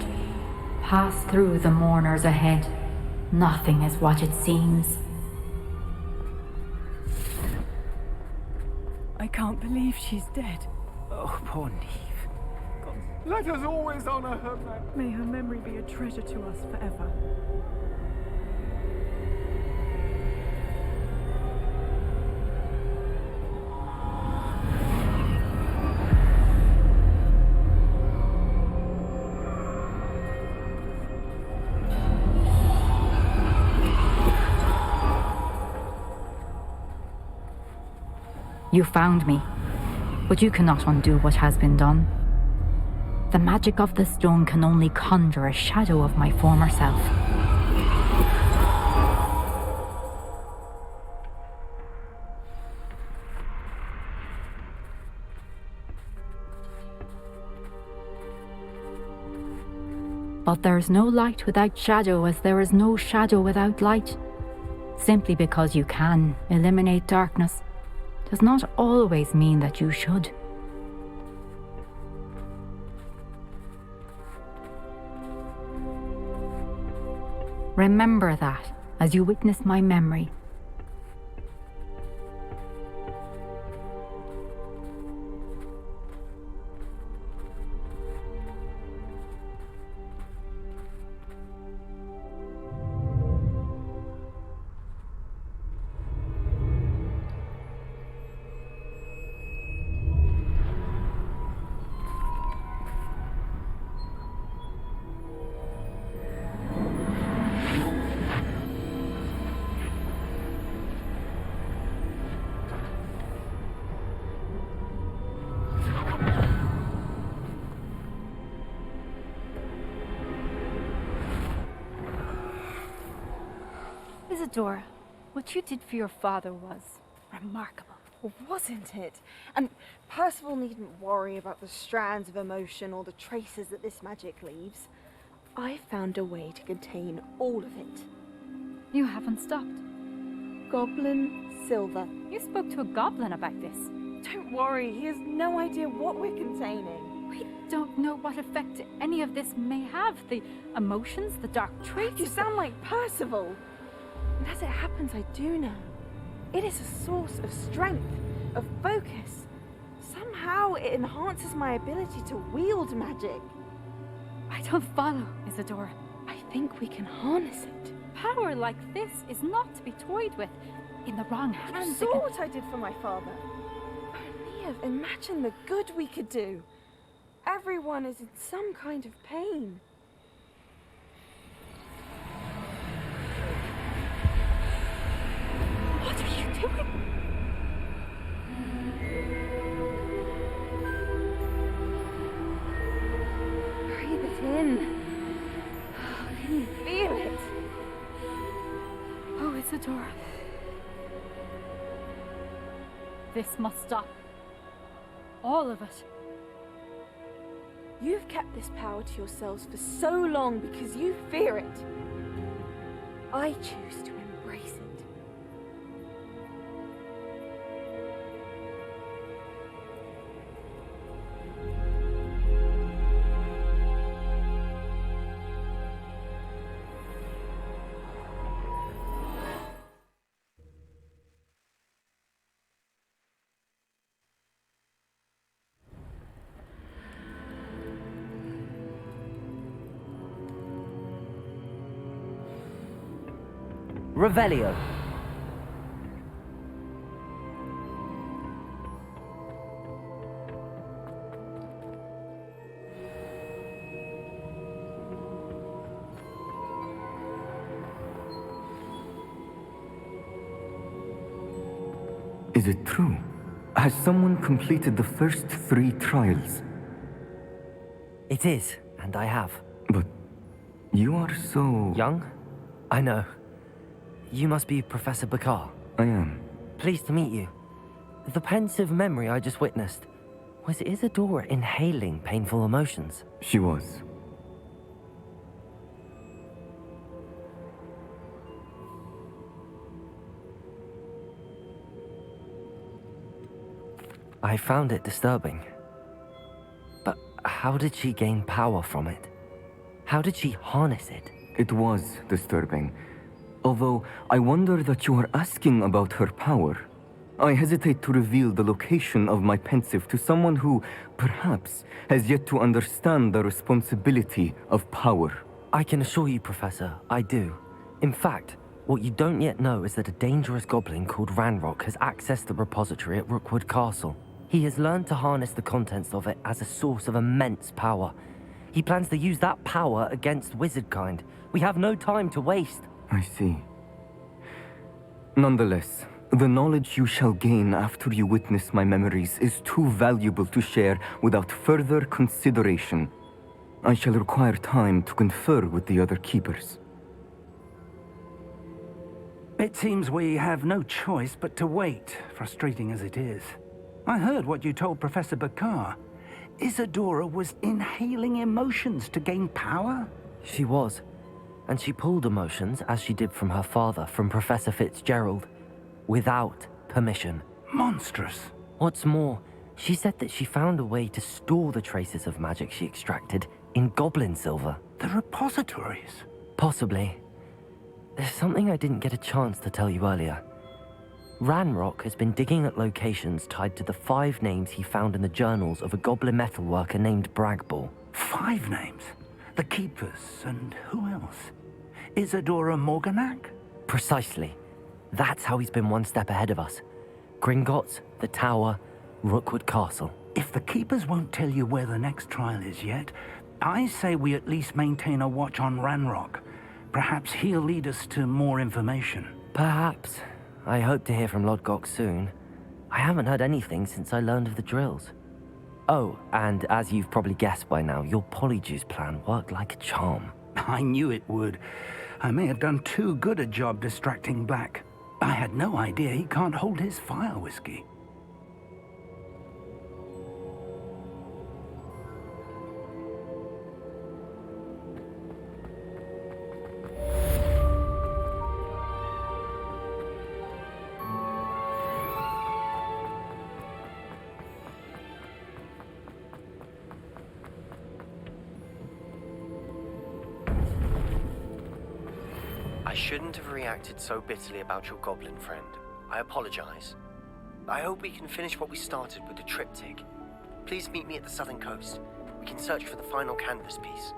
Pass through the mourners ahead. Nothing is what it seems. I can't believe she's dead. Oh, poor Neve. Let us always honor her memory. May her memory be a treasure to us forever. You found me, but you cannot undo what has been done. The magic of the stone can only conjure a shadow of my former self. But there's no light without shadow, as there is no shadow without light. Simply because you can eliminate darkness does not always mean that you should. Remember that as you witness my memory. Isadora, what you did for your father was remarkable. Wasn't it? And Percival needn't worry about the strands of emotion or the traces that this magic leaves. I found a way to contain all of it. You haven't stopped. Goblin Silver. You spoke to a goblin about this. Don't worry, he has no idea what we're containing. We don't know what effect any of this may have. The emotions, the dark traits. You sound like Percival. And as it happens, I do know. It is a source of strength, of focus. Somehow it enhances my ability to wield magic. I don't follow, Isadora. I think we can harness it. Power like this is not to be toyed with. In the wrong hands. You saw what I did for my father. Only Viv, imagine the good we could do. Everyone is in some kind of pain. What are you doing? Breathe it in. Can you feel it? Oh, Isadora. This must stop. All of it. You've kept this power to yourselves for so long because you fear it. I choose to embrace it. Revelio. Is it true? Has someone completed the first 3 trials? It is, and I have. But you are so... Young? I know. You must be Professor Bakar. I am. Pleased to meet you. The pensive memory I just witnessed, was Isadora inhaling painful emotions? She was. I found it disturbing. But how did she gain power from it? How did she harness it? It was disturbing. Although, I wonder that you are asking about her power. I hesitate to reveal the location of my pensive to someone who, perhaps, has yet to understand the responsibility of power. I can assure you, Professor, I do. In fact, what you don't yet know is that a dangerous goblin called Ranrock has accessed the repository at Rookwood Castle. He has learned to harness the contents of it as a source of immense power. He plans to use that power against wizardkind. We have no time to waste. I see. Nonetheless, the knowledge you shall gain after you witness my memories is too valuable to share without further consideration. I shall require time to confer with the other keepers. It seems we have no choice but to wait, frustrating as it is. I heard what you told Professor Bakar. Isadora was inhaling emotions to gain power? She was. And she pulled emotions, as she did from her father, from Professor Fitzgerald, without permission. Monstrous. What's more, she said that she found a way to store the traces of magic she extracted in goblin silver. The repositories? Possibly. There's something I didn't get a chance to tell you earlier. Ranrock has been digging at locations tied to the 5 names he found in the journals of a goblin metalworker named Bragball. 5 names? The Keepers, and who else? Isadora Morganac? Precisely. That's how he's been one step ahead of us. Gringotts, the Tower, Rookwood Castle. If the Keepers won't tell you where the next trial is yet, I say we at least maintain a watch on Ranrock. Perhaps he'll lead us to more information. Perhaps. I hope to hear from Lodgok soon. I haven't heard anything since I learned of the drills. Oh, and as you've probably guessed by now, your Polyjuice plan worked like a charm. I knew it would. I may have done too good a job distracting Black. I had no idea he can't hold his fire whiskey. I shouldn't have reacted so bitterly about your goblin friend. I apologize. I hope we can finish what we started with the triptych. Please meet me at the southern coast. We can search for the final canvas piece.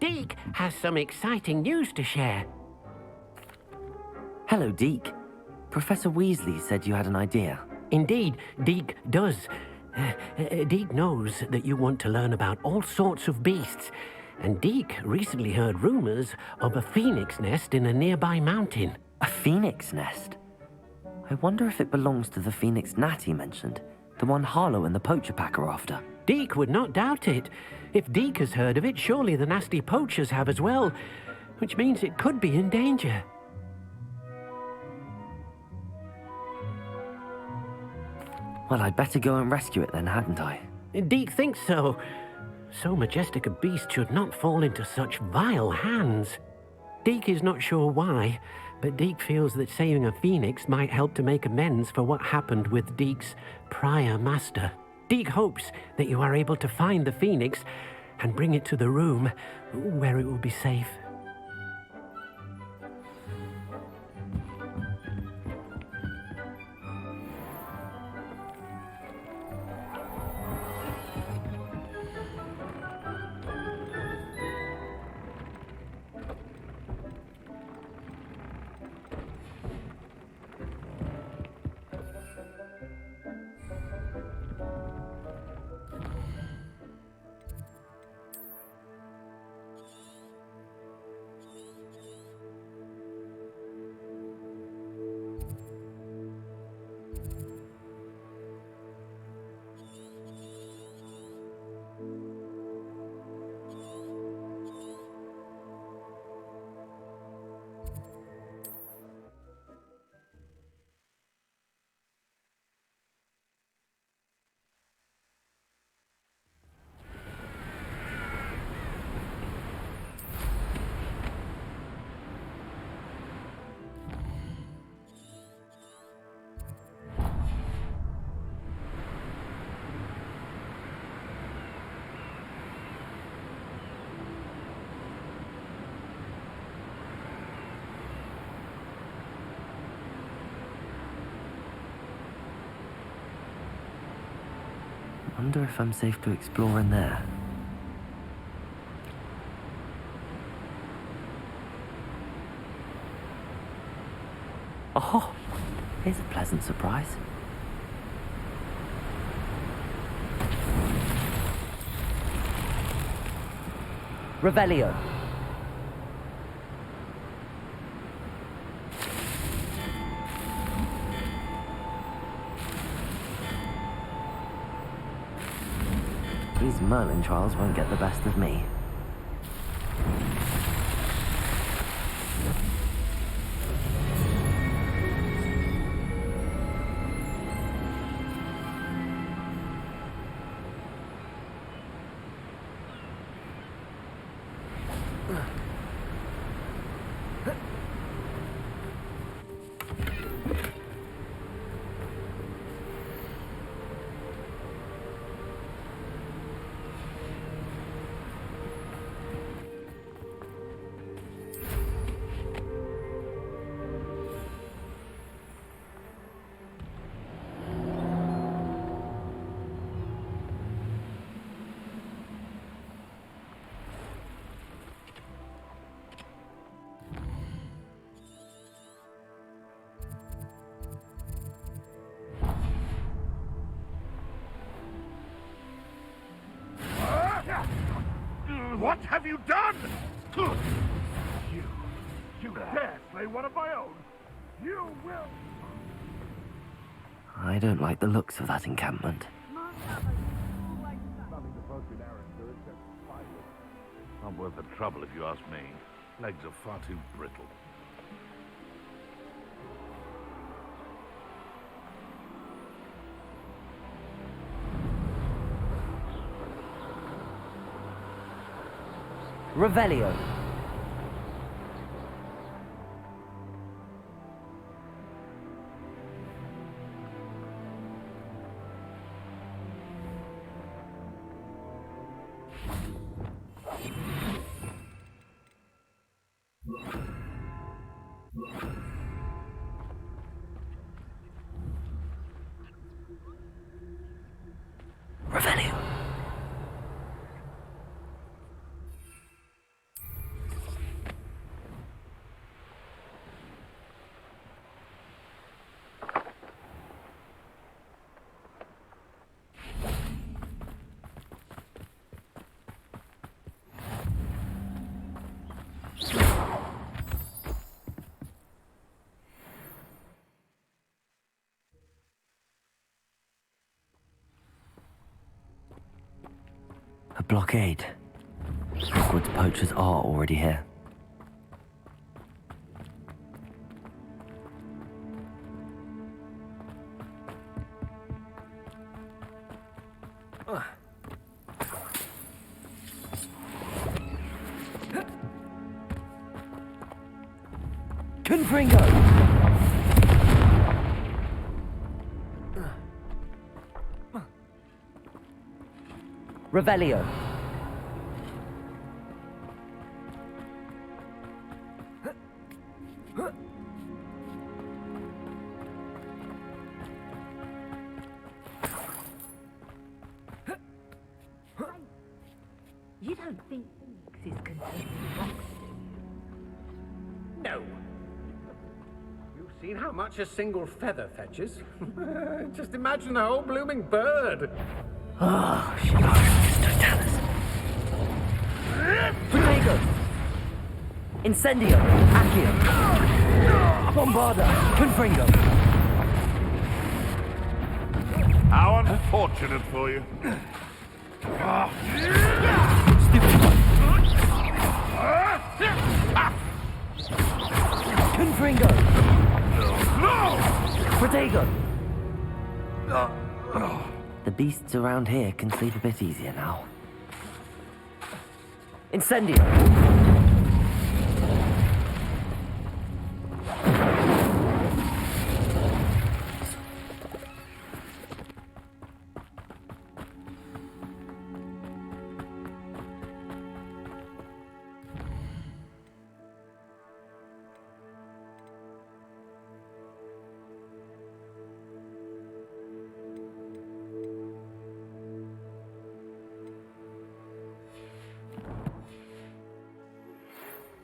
Deke has some exciting news to share. Hello, Deke. Professor Weasley said you had an idea. Indeed, Deke does. Deke knows that you want to learn about all sorts of beasts, and Deke recently heard rumors of a phoenix nest in a nearby mountain. A phoenix nest? I wonder if it belongs to the phoenix gnat he mentioned, the one Harlow and the poacher pack are after. Deke would not doubt it. If Deke has heard of it, surely the nasty poachers have as well, which means it could be in danger. Well, I'd better go and rescue it then, hadn't I? Deke thinks so. So majestic a beast should not fall into such vile hands. Deke is not sure why, but Deke feels that saving a phoenix might help to make amends for what happened with Deke's prior master. Deke hopes that you are able to find the phoenix and bring it to the room where it will be safe. Wonder if I'm safe to explore in there. Oh, here's a pleasant surprise. Revelio. These Merlin trials won't get the best of me. What have you done? You dare slay one of my own? You will... I don't like the looks of that encampment. Not worth the trouble if you ask me. Legs are far too brittle. Revelio. Revelio. blockade. Hogwarts poachers are already here. Confringo! Revelio. You don't think this is containing rocks, do you? No. You've seen how much a single feather fetches. Just imagine a whole blooming bird. Oh, she Totalis. Fuego! Incendio! Accio! Bombarda! Confringo! How unfortunate for you. Confringo! Protego! The beasts around here can sleep a bit easier now. Incendio!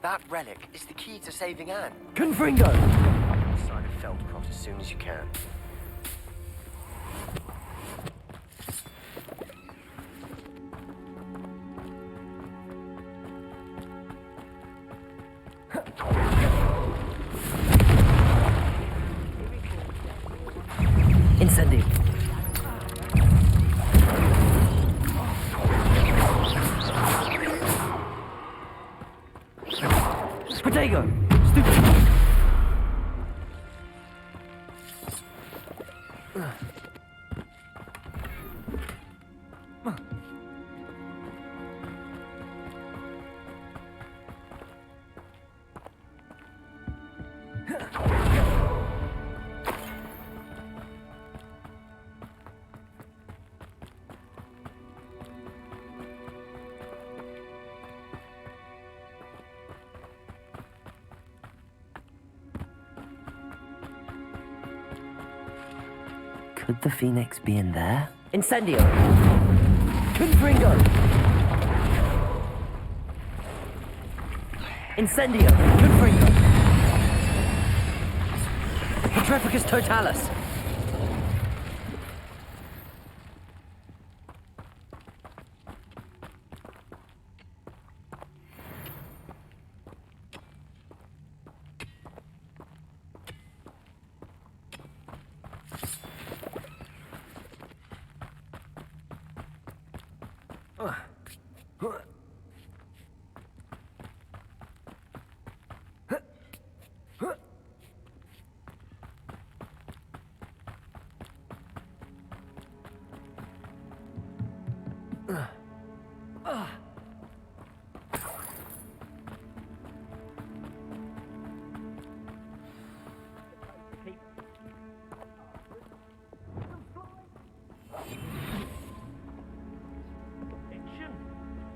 That relic is the key to saving Anne. Confringo! Side of Feldcroft as soon as you can. Incendio! Protego! Stupid! Could the Phoenix be in there? Incendio! Confringo! Incendio! Confringo! Petrificus Totalis!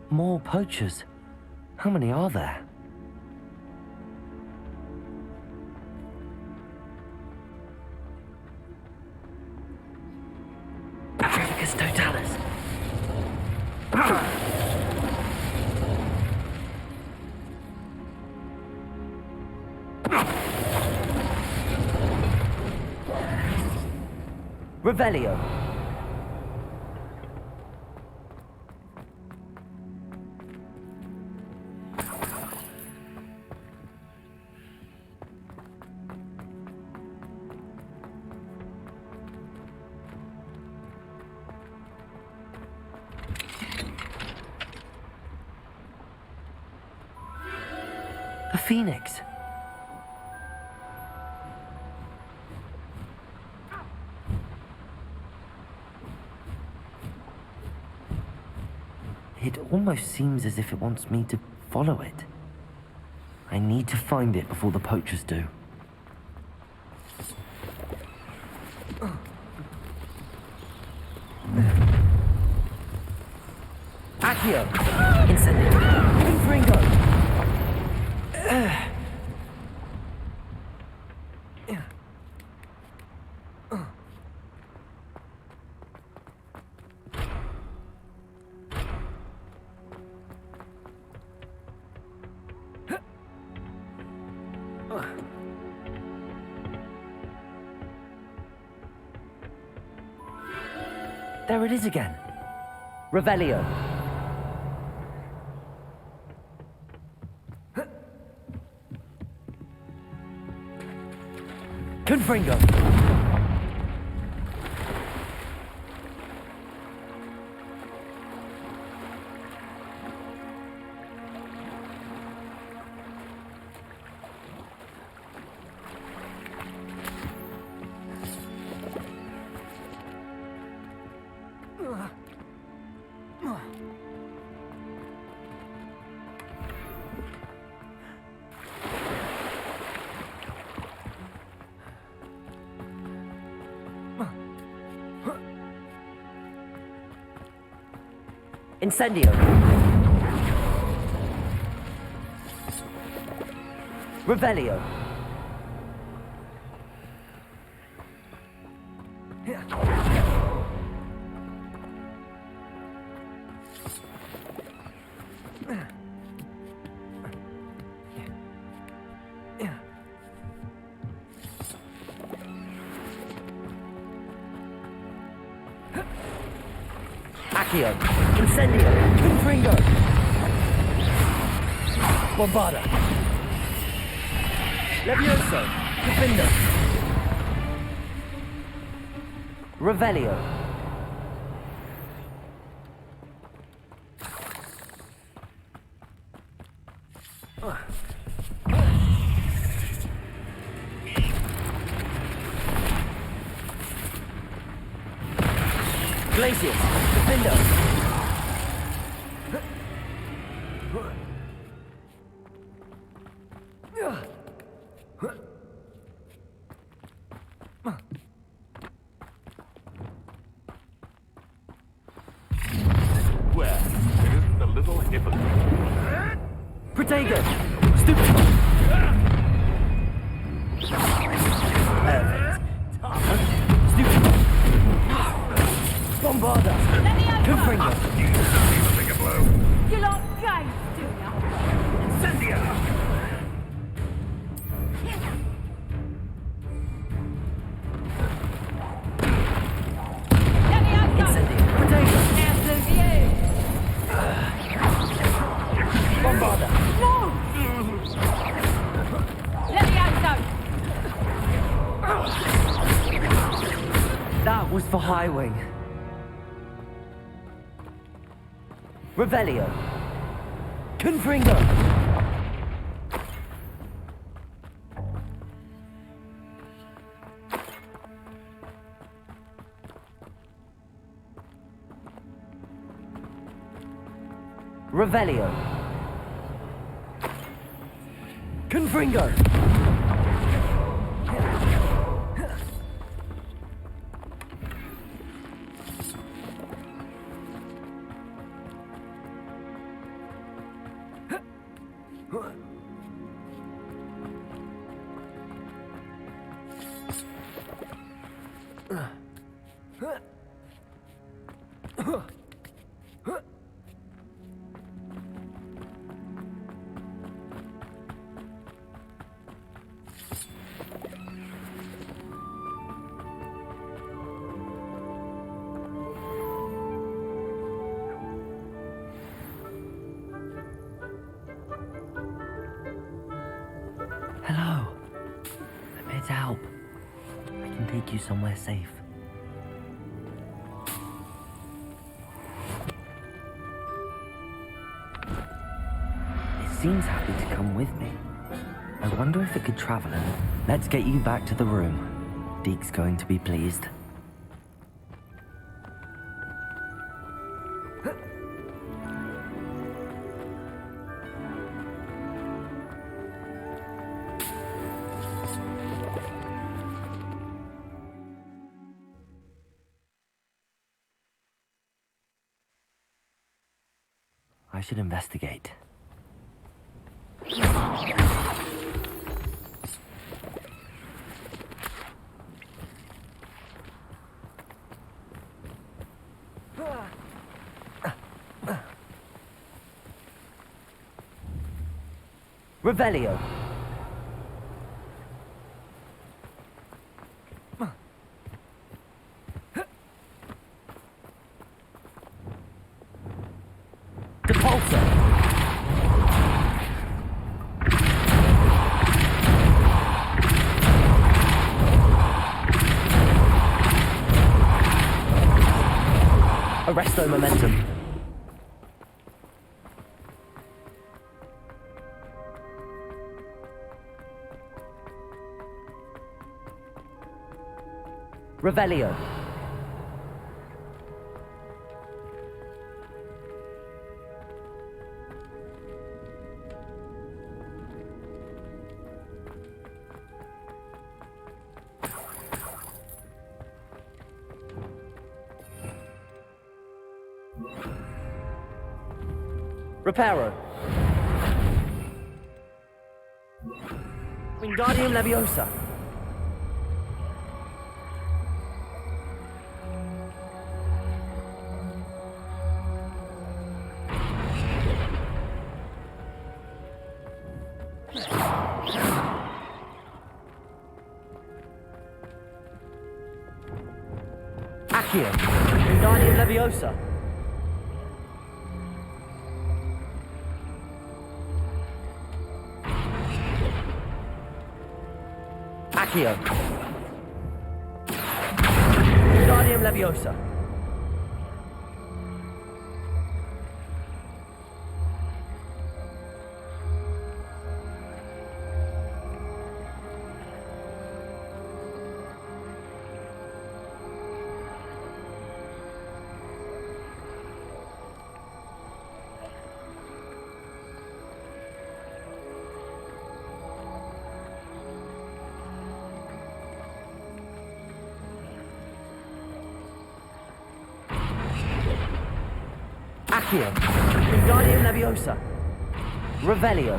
More poachers. How many are there? Petrificus Totalis. Revelio. phoenix. It almost seems as if it wants me to follow it. I need to find it before the poachers do. Accio! Incendio! Confringo! There it is again. Revelio. Confringo. Incendio. Revelio. Accio. Incendio. Confringo. Bombarda. Levioso. Defender. Revelio. Glacius. Defender. Where? It isn't a little hypocrite. Protego. Stupid. Stupid. Bombarda. Confringo. You lot guys, do ya? Incendio. Bombarda. No! Let me out, That was for High Wing. Revelio. Confringo. Revelio. Confringo. Hello. I'm here to help. I can take you somewhere safe. It seems happy to come with me. I wonder if it could travel in. Let's get you back to the room. Deke's going to be pleased. I should investigate. Revelio. Arresto momentum. Revelio. Reparo. Wingardium Leviosa. Accio. Wingardium Leviosa. Accio. Wingardium Leviosa. Accio. Wingardium Leviosa. Revelio.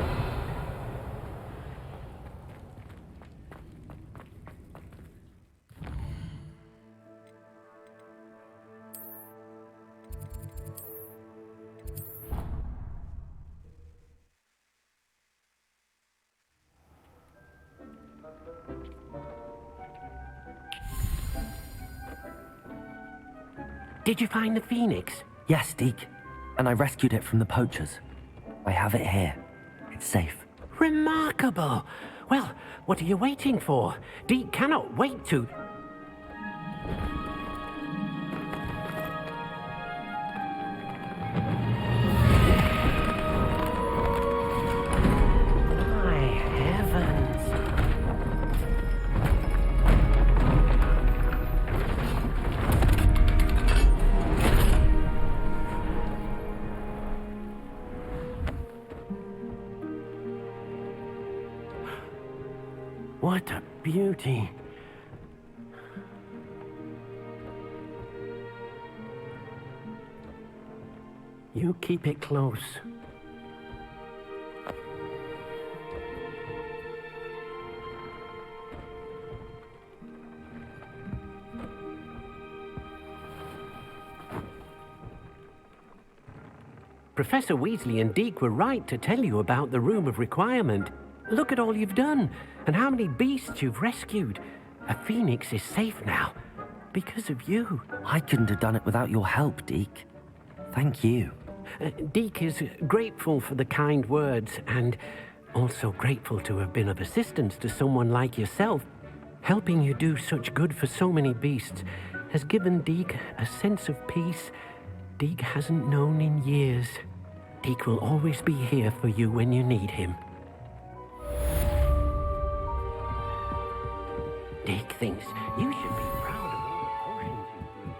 Did you find the phoenix? Yes, Deke. And I rescued it from the poachers. I have it here. It's safe. Remarkable! Well, what are you waiting for? Deke cannot wait to... My heavens! What a beauty. You keep it close. Professor Weasley and Deke were right to tell you about the Room of Requirement. Look at all you've done, and how many beasts you've rescued. A phoenix is safe now, because of you. I couldn't have done it without your help, Deke. Thank you. Deke is grateful for the kind words, and also grateful to have been of assistance to someone like yourself. Helping you do such good for so many beasts has given Deke a sense of peace Deke hasn't known in years. Deke will always be here for you when you need him. Dick thinks you should be proud of all the potions you brewed.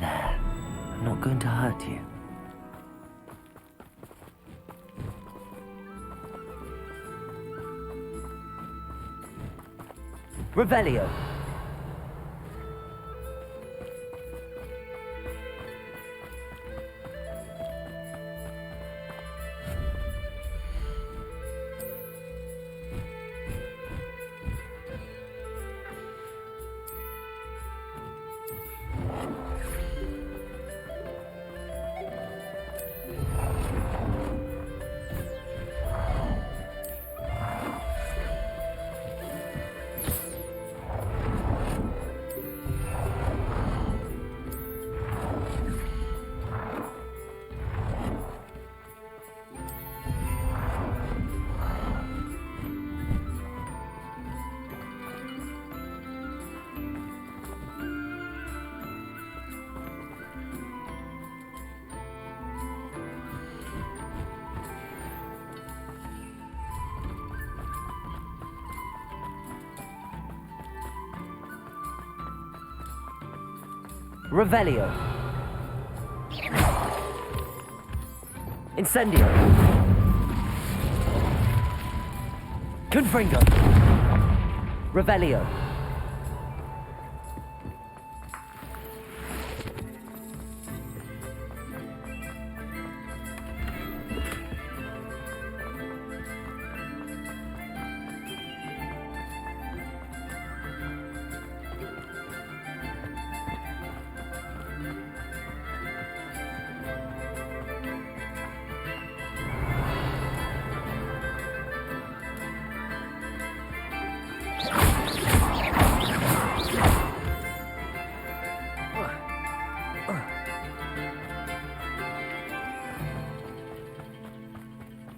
There. I'm not going to hurt you. Revelio. Revelio. Incendio. Confringo. Revelio.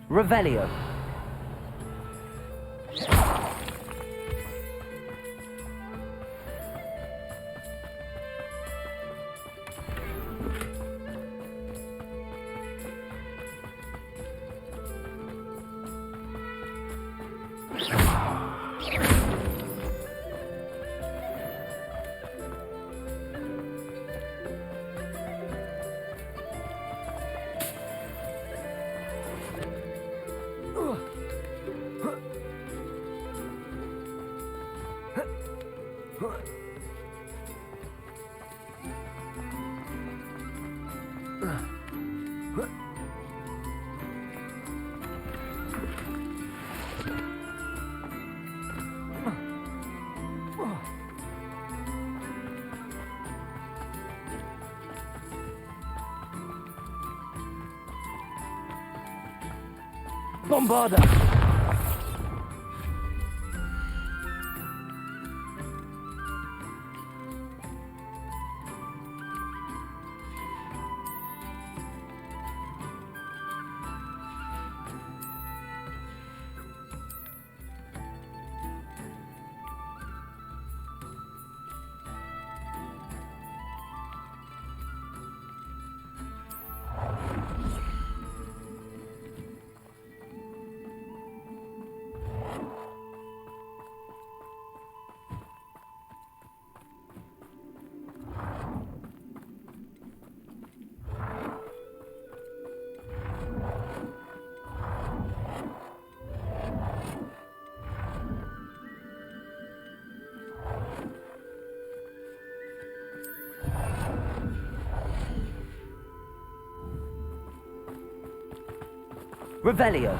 Revelio. Bombarda! Revelio.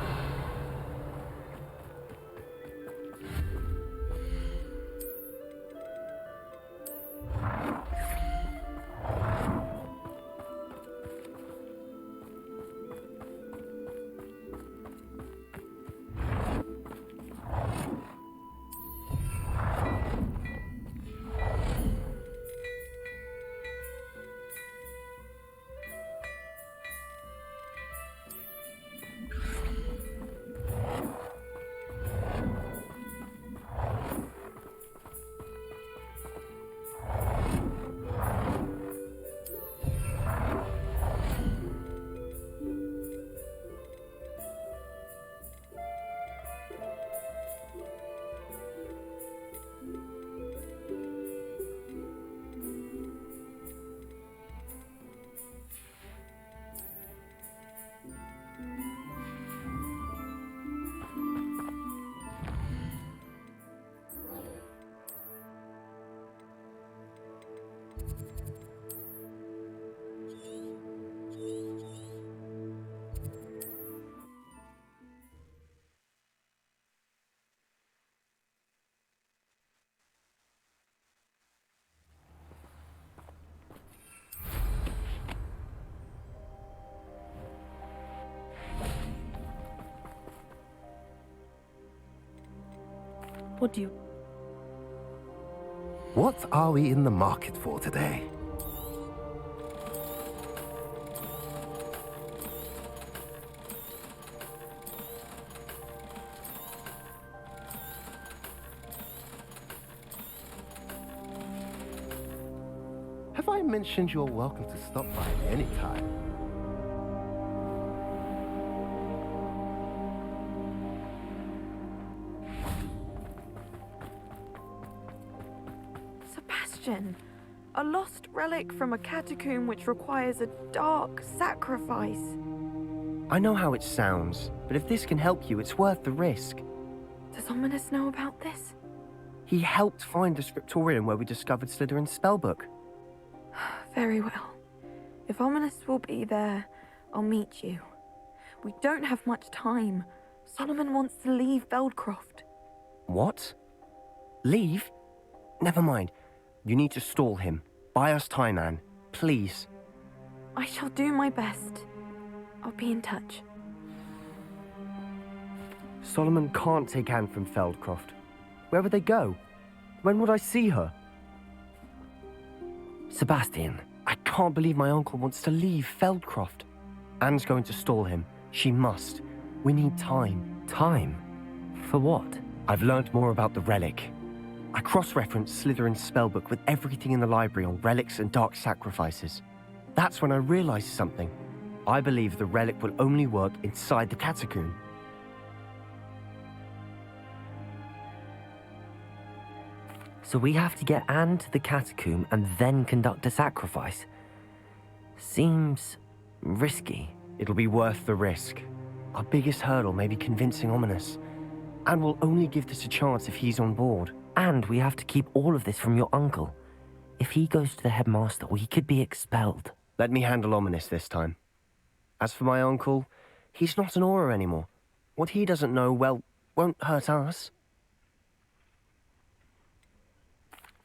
What do you... What are we in the market for today? Have I mentioned you're welcome to stop by any time? Sebastian, a lost relic from a catacomb which requires a dark sacrifice. I know how it sounds, but if this can help you, it's worth the risk. Does Ominous know about this? He helped find the scriptorium where we discovered Slytherin's spellbook. Very well. If Ominous will be there, I'll meet you. We don't have much time. Solomon wants to leave Veldcroft. What? Leave? Never mind. You need to stall him. Buy us time, Anne. Please. I shall do my best. I'll be in touch. Solomon can't take Anne from Feldcroft. Where would they go? When would I see her? Sebastian, I can't believe my uncle wants to leave Feldcroft. Anne's going to stall him. She must. We need time. Time? For what? I've learned more about the relic. I cross-referenced Slytherin's spellbook with everything in the library on relics and dark sacrifices. That's when I realized something. I believe the relic will only work inside the catacomb. So we have to get Anne to the catacomb and then conduct a sacrifice. Seems risky. It'll be worth the risk. Our biggest hurdle may be convincing Ominous. And we'll only give this a chance if he's on board. And we have to keep all of this from your uncle. If he goes to the headmaster, we could be expelled. Let me handle Ominous this time. As for my uncle, he's not an Auror anymore. What he doesn't know, well, won't hurt us.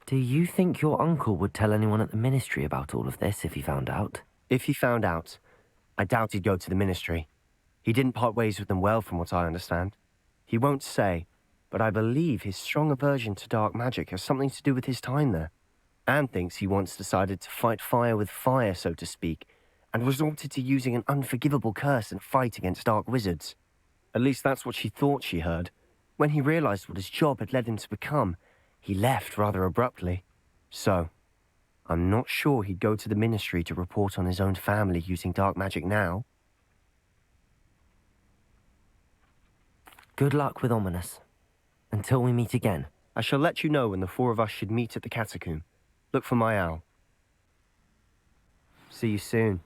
Do you think your uncle would tell anyone at the ministry about all of this if he found out? If he found out, I doubt he'd go to the ministry. He didn't part ways with them well, from what I understand. He won't say, but I believe his strong aversion to dark magic has something to do with his time there. Anne thinks he once decided to fight fire with fire, so to speak, and resorted to using an unforgivable curse in fight against dark wizards. At least that's what she thought she heard. When he realized what his job had led him to become, he left rather abruptly. So, I'm not sure he'd go to the ministry to report on his own family using dark magic now. Good luck with Ominous. Until we meet again. I shall let you know when the four of us should meet at the catacomb. Look for my owl. See you soon.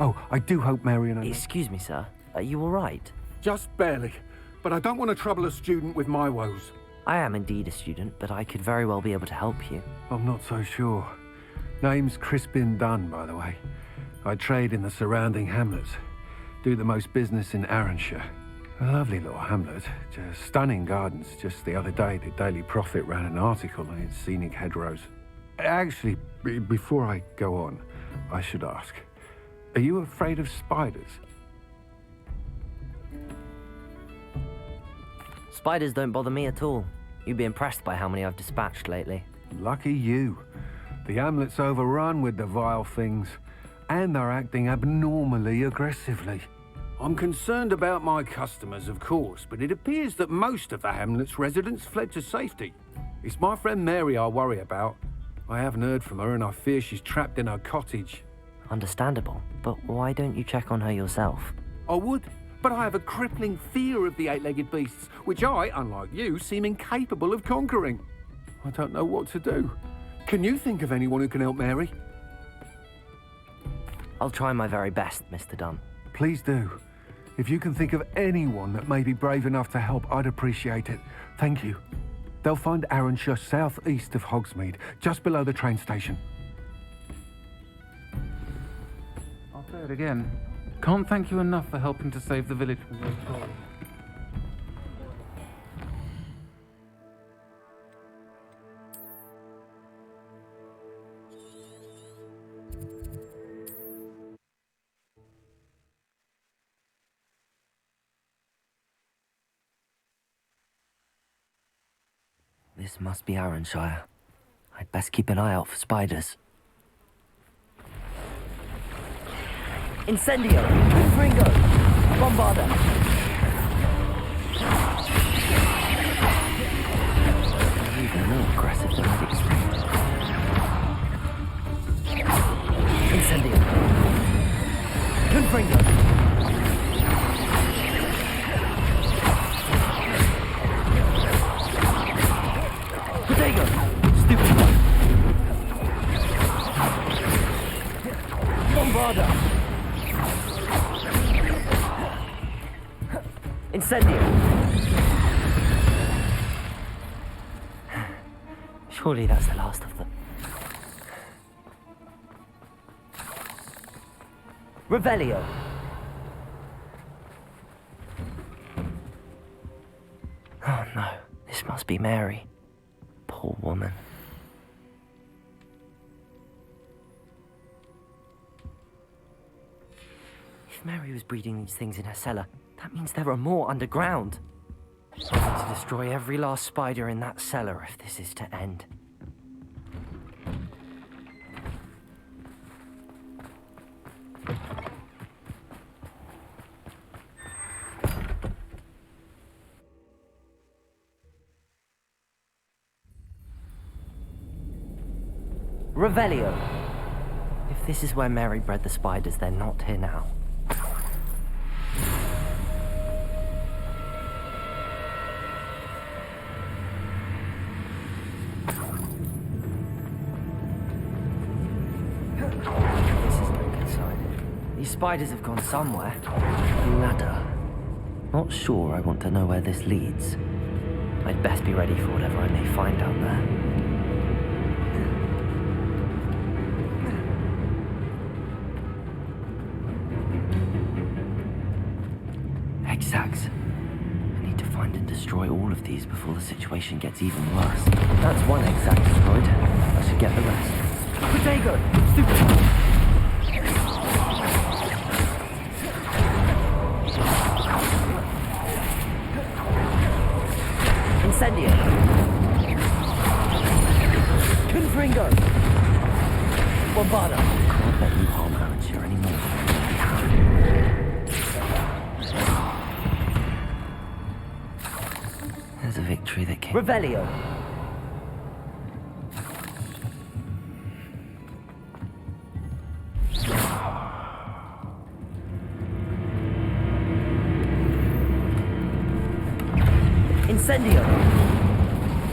Oh, I do hope Marion and... Excuse me, sir. Are you all right? Just barely. But I don't want to trouble a student with my woes. I am indeed a student, but I could very well be able to help you. I'm not so sure. Name's Crispin Dunn, by the way. I trade in the surrounding hamlets. Do the most business in Arranshire. A lovely little hamlet. Just stunning gardens. Just the other day, the Daily Prophet ran an article on its scenic hedgerows. Actually, before I go on, I should ask, are you afraid of spiders? Spiders don't bother me at all. You'd be impressed by how many I've dispatched lately. Lucky you. The hamlet's overrun with the vile things, and they're acting abnormally aggressively. I'm concerned about my customers, of course, but it appears that most of the hamlet's residents fled to safety. It's my friend Mary I worry about. I haven't heard from her, and I fear she's trapped in her cottage. Understandable, but why don't you check on her yourself? I would, but I have a crippling fear of the eight-legged beasts, which I, unlike you, seem incapable of conquering. I don't know what to do. Can you think of anyone who can help Mary? I'll try my very best, Mr. Dunn. Please do. If you can think of anyone that may be brave enough to help, I'd appreciate it. Thank you. They'll find Arranshire southeast of Hogsmeade, just below the train station. I'll say it again. Can't thank you enough for helping to save the village from those trolls. This must be Arranshire. I'd best keep an eye out for spiders. Incendio! Fringo! Bombarda! Even more aggressive than I'd expected. Incendio! Confringo! Potato! Stupid! Bombarda! Incendio! Surely that's the last of them. Revelio! Oh no, this must be Mary. Poor woman. If Mary was breeding these things in her cellar, that means there are more underground. I need to destroy every last spider in that cellar if this is to end. Revelio. If this is where Mary bred the spiders, they're not here now. This is no good sign. These spiders have gone somewhere. Ladder. Not sure I want to know where this leads. I'd best be ready for whatever I may find down there. Hexags. I need to find and destroy all of these before the situation gets even worse. That's one hexag destroyed. I should get the rest. Potato! Stupid! Incendio! Confringo! Bombarda! Can't let you harm Arranshire anymore. There's a victory that came. Revelio! Incendio!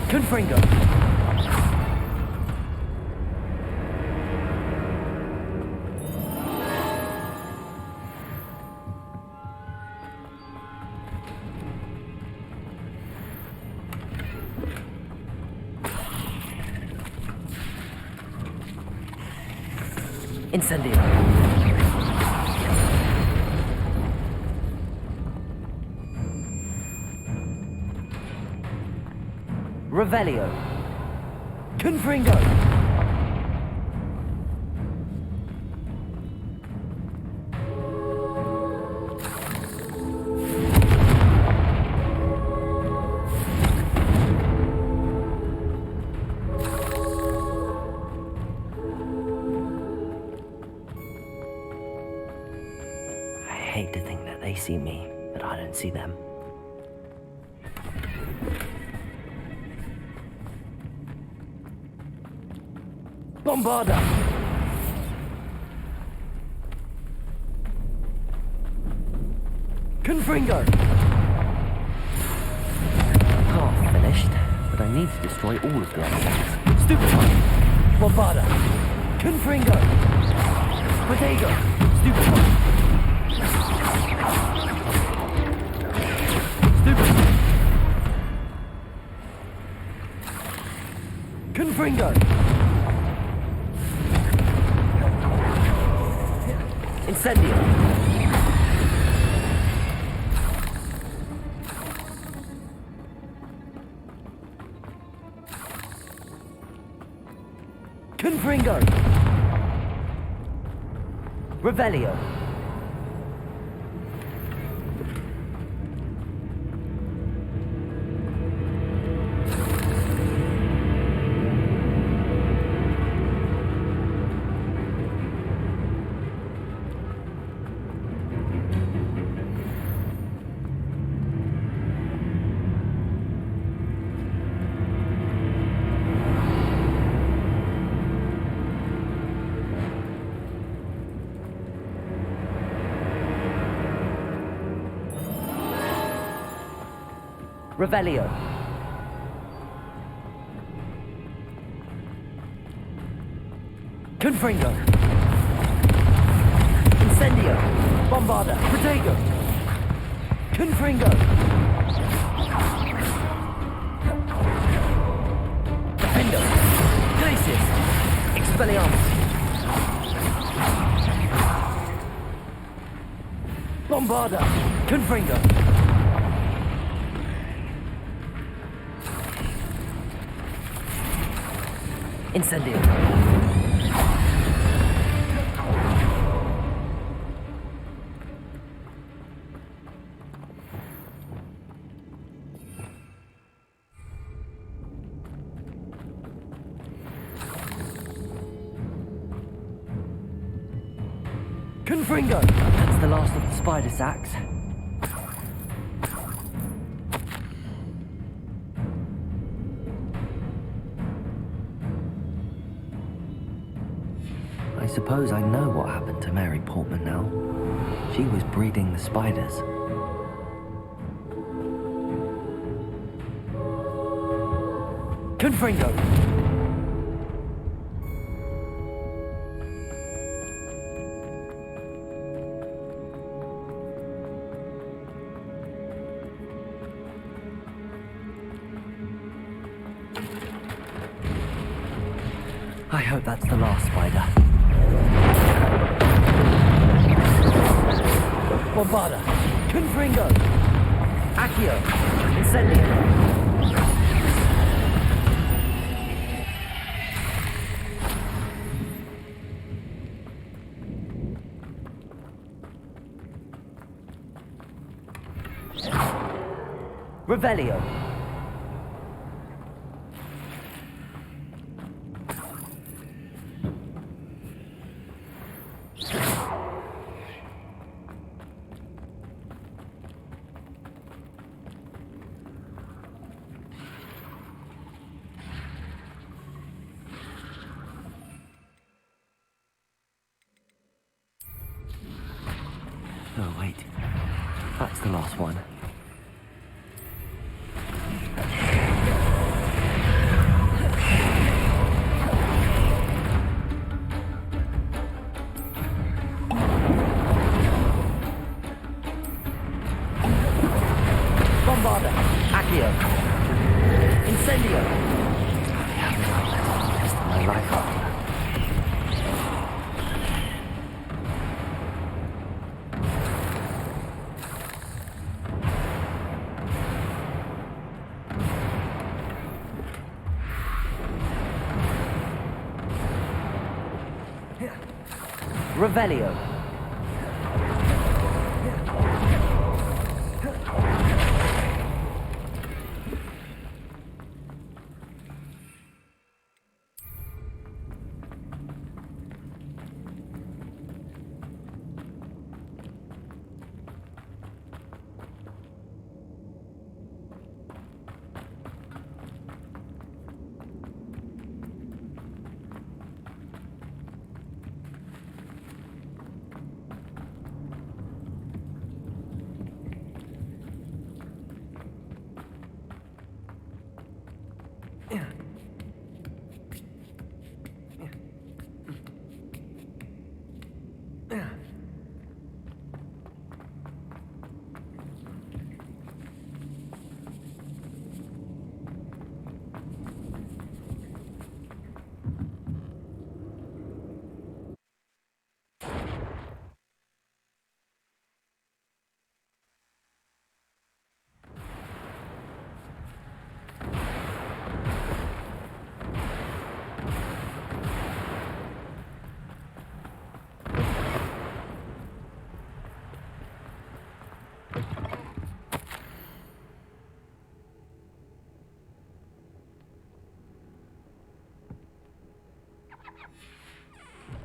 Confringo! Incendio. Revelio. Confringo. I hate to think that they see me, but I don't see them. Bombarda! Confringo! Half finished, but I need to destroy all of the artifacts. Stupefy! Bombarda! Confringo! Protego! Stupefy! Stupefy! Confringo! Incendio! Confringo! Revelio! Revelio. Confringo. Incendio. Bombarda. Protego. Confringo. Defendo. Glacius. Expelliarmus. Bombarda. Confringo. Incendio. Confringo! That's the last of the spider sacks. I suppose I know what happened to Mary Portman now. She was breeding the spiders. Confringo! I hope that's the last spider. Bombarda! Confringo! Accio! Incendio! Revelio! Oh, wait. That's the last one. Bombarda! Accio! Incendio! I haven't got the rest of my life up. Revelio.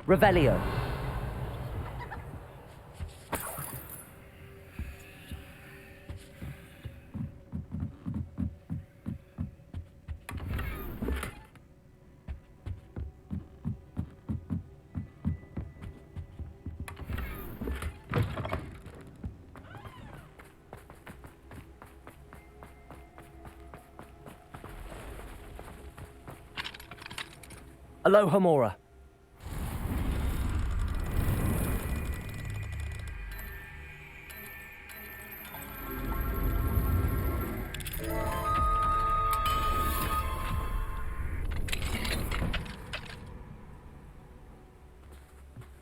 Revelio. Aloha Mora.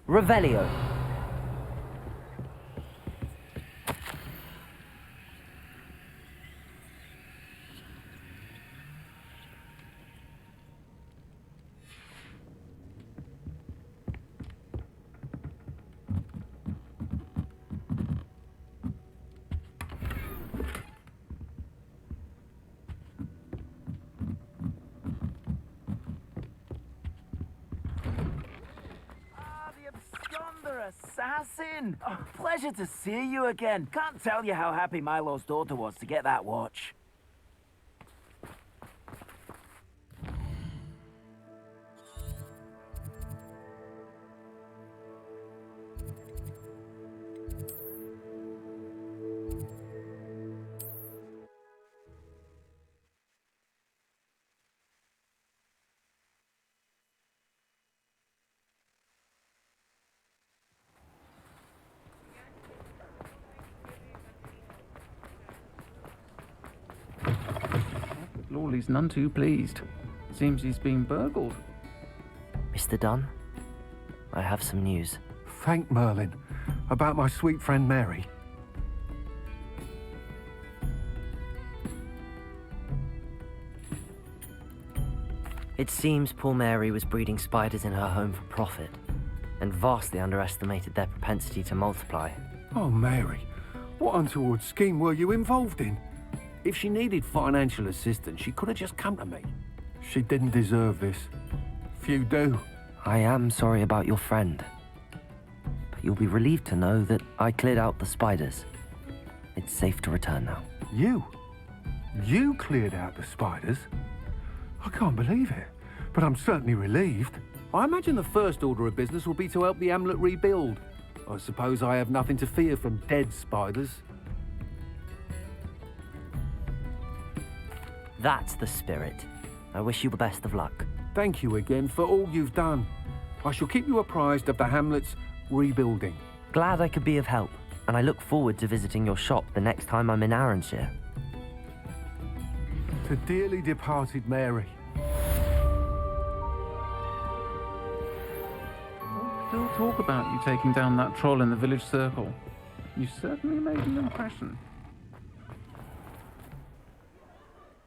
Revelio. Assassin! Oh, pleasure to see you again. Can't tell you how happy Milo's daughter was to get that watch. Lawley's none too pleased. Seems he's been burgled. Mr. Dunn, I have some news. Thank Merlin. About my sweet friend Mary. It seems poor Mary was breeding spiders in her home for profit, and vastly underestimated their propensity to multiply. Oh, Mary, what untoward scheme were you involved in? If she needed financial assistance, she could have just come to me. She didn't deserve this. Few do. I am sorry about your friend, but you'll be relieved to know that I cleared out the spiders. It's safe to return now. You? You cleared out the spiders? I can't believe it, but I'm certainly relieved. I imagine the first order of business will be to help the amulet rebuild. I suppose I have nothing to fear from dead spiders. That's the spirit. I wish you the best of luck. Thank you again for all you've done. I shall keep you apprised of the hamlet's rebuilding. Glad I could be of help, and I look forward to visiting your shop the next time I'm in Arranshire. To dearly departed Mary. Still talk about you taking down that troll in the village circle. You certainly made an impression.